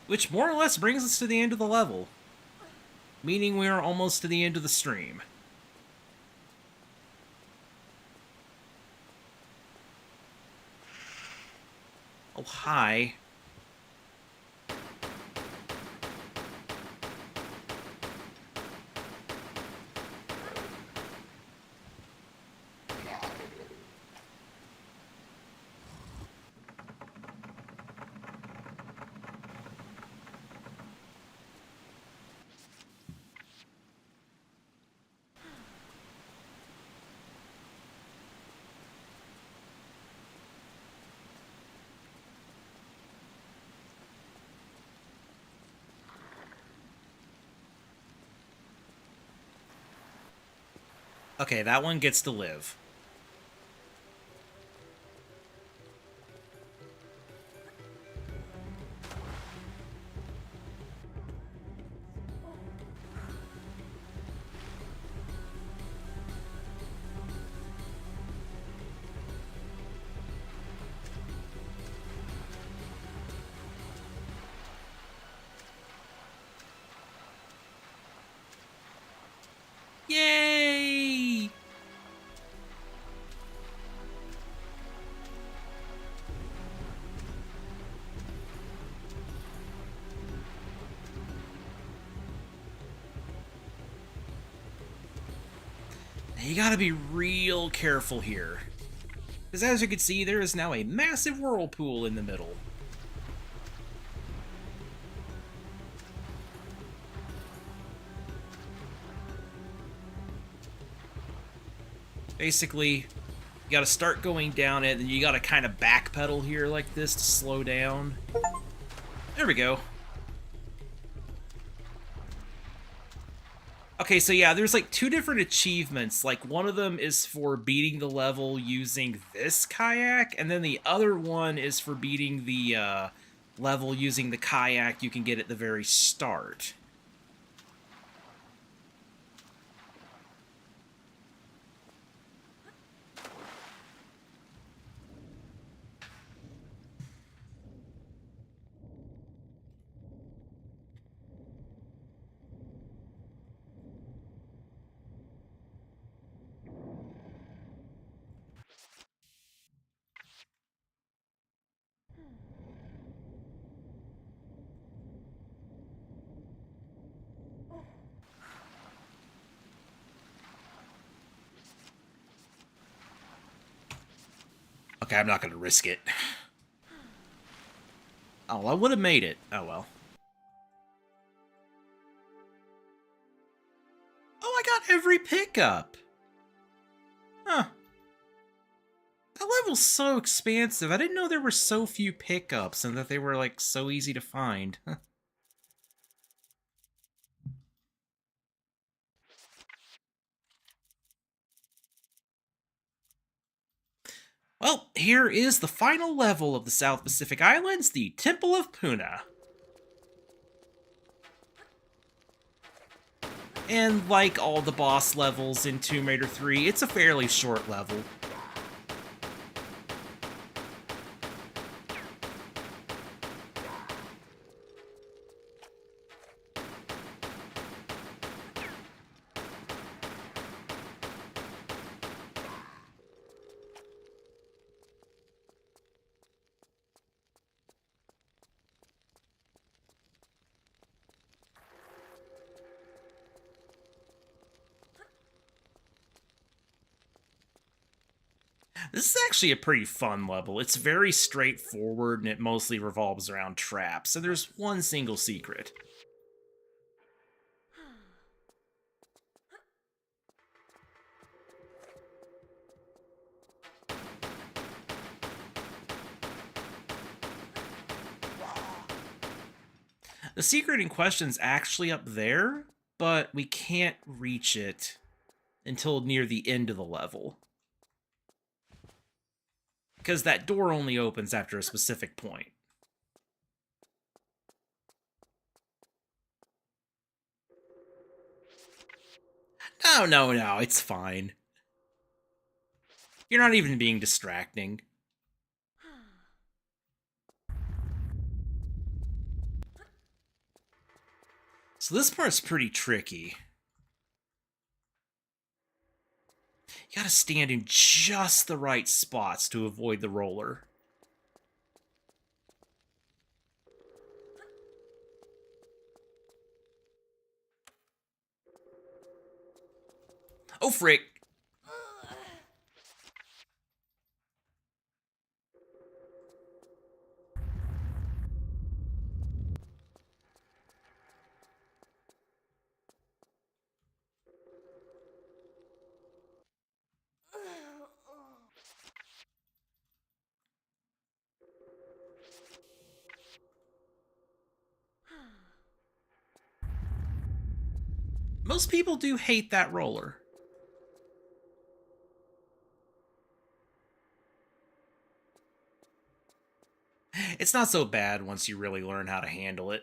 Speaker 1: Which more or less brings us to the end of the level. Meaning we are almost to the end of the stream. Oh, hi. Okay, that one gets to live. Yay! Now you gotta be real careful here. Because as you can see, there is now a massive whirlpool in the middle. Basically, you gotta start going down it, and you gotta kind of backpedal here like this to slow down. There we go. Okay, so yeah, there's like two different achievements. Like, one of them is for beating the level using this kayak, and then the other one is for beating the level using the kayak you can get at the very start. Okay, I'm not gonna risk it. Oh, well, I would have made it. Oh, well. Oh, I got every pickup! Huh. That level's so expansive. I didn't know there were so few pickups and that they were, like, so easy to find. Well, here is the final level of the South Pacific Islands, the Temple of Puna. And like all the boss levels in Tomb Raider 3, it's a fairly short level. This is actually a pretty fun level. It's very straightforward and it mostly revolves around traps, and there's one single secret. The secret in question's actually up there, but we can't reach it until near the end of the level. Because that door only opens after a specific point. No, it's fine. You're not even being distracting. So this part's pretty tricky. You gotta stand in just the right spots to avoid the roller. Oh, frick. Most people do hate that roller. It's not so bad once you really learn how to handle it.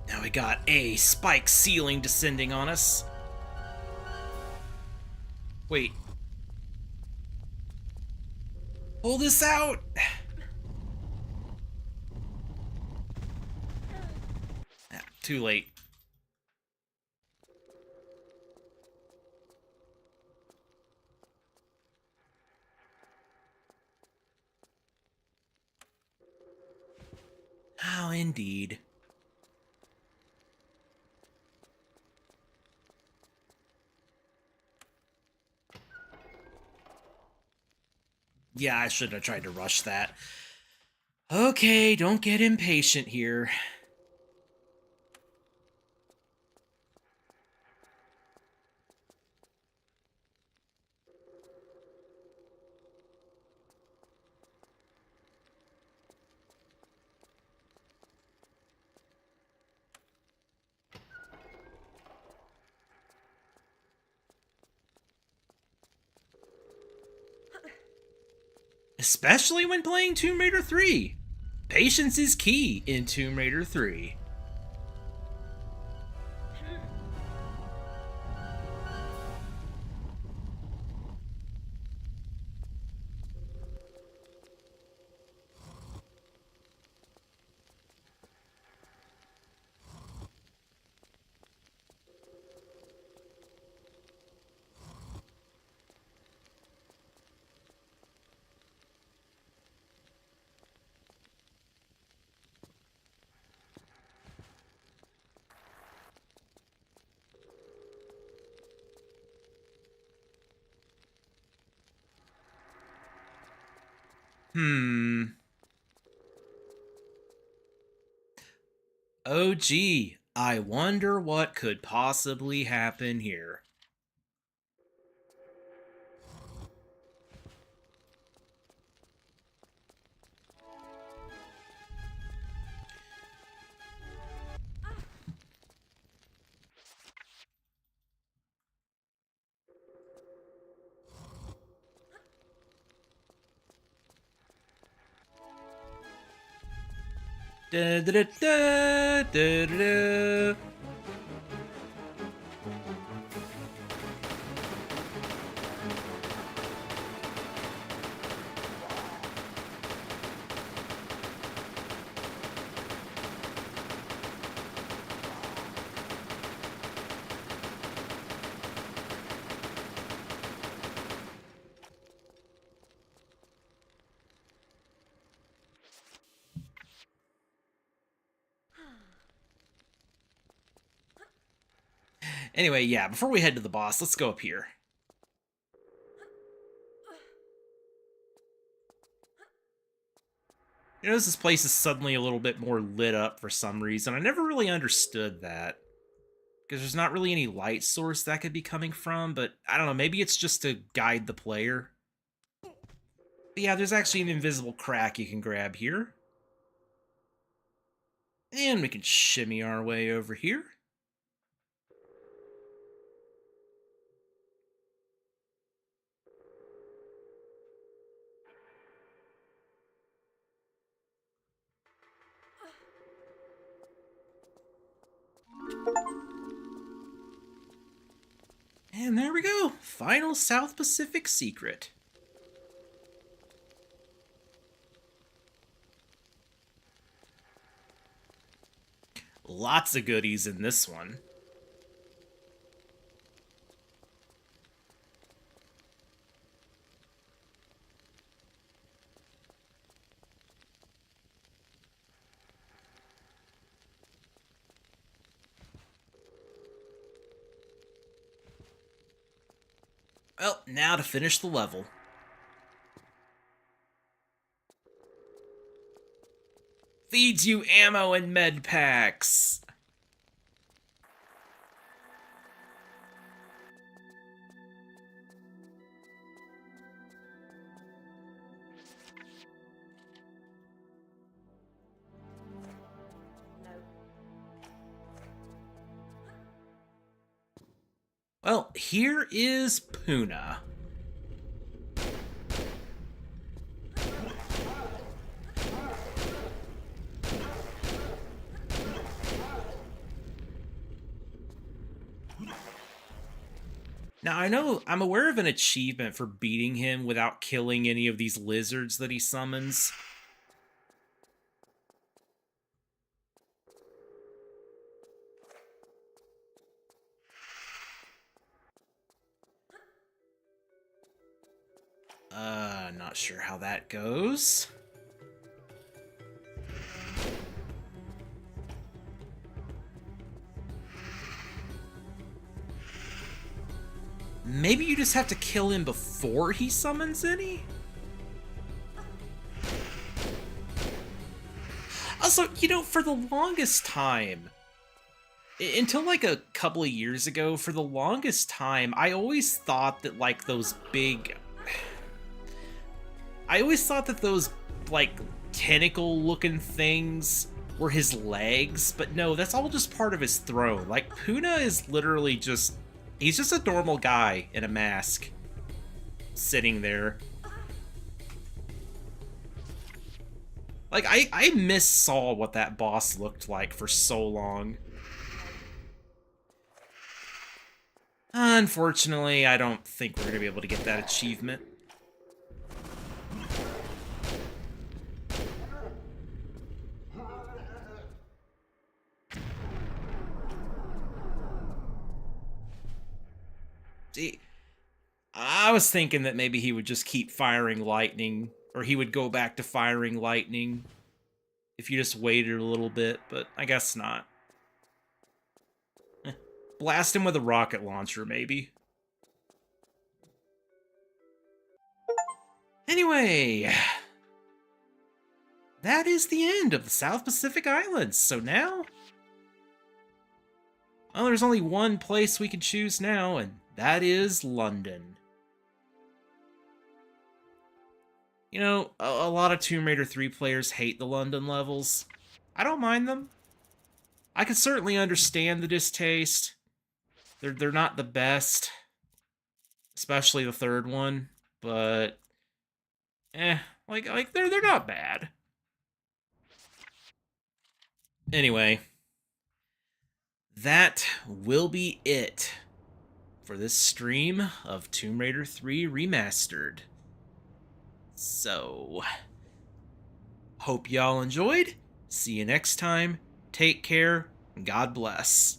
Speaker 1: Now we got a spike ceiling descending on us. Wait. Pull this out! Ah, too late. Oh, indeed. Yeah, I shouldn't have tried to rush that. Okay, don't get impatient here. Especially when playing Tomb Raider 3. Patience is key in Tomb Raider 3. Oh gee, I wonder what could possibly happen here. Da, da, da, da, da, da, da. Anyway, yeah, before we head to the boss, let's go up here. You notice this place is suddenly a little bit more lit up for some reason. I never really understood that. Because there's not really any light source that could be coming from, but I don't know, maybe it's just to guide the player. But yeah, there's actually an invisible crack you can grab here. And we can shimmy our way over here. And there we go. Final South Pacific secret. Lots of goodies in this one. Well, now to finish the level. Feeds you ammo and med packs.
Speaker 2: No.
Speaker 1: Well, here is Puna. Now, I'm aware of an achievement for beating him without killing any of these lizards that he summons. Not sure how that goes. Maybe you just have to kill him before he summons any? Also, you know, for the longest time, until like a couple of years ago, for the longest time, I always thought that like those big... I always thought that those, like, tentacle-looking things were his legs, but no, that's all just part of his throne. Like, Puna is literally just... He's just a normal guy in a mask. Sitting there. Like, I missaw what that boss looked like for so long. Unfortunately, I don't think we're going to be able to get that achievement. See, I was thinking that maybe he would just keep firing lightning, or he would go back to firing lightning if you just waited a little bit, but I guess not. Blast him with a rocket launcher, maybe. Anyway, that is the end of the South Pacific Islands, so now... Well, there's only one place we can choose now, and that is London. You know, a lot of Tomb Raider 3 players hate the London levels. I don't mind them. I can certainly understand the distaste. They're not the best. Especially the third one. But... like they're not bad. Anyway. That will be it for this stream of Tomb Raider 3 Remastered. So, hope y'all enjoyed. See you next time. Take care. And God bless.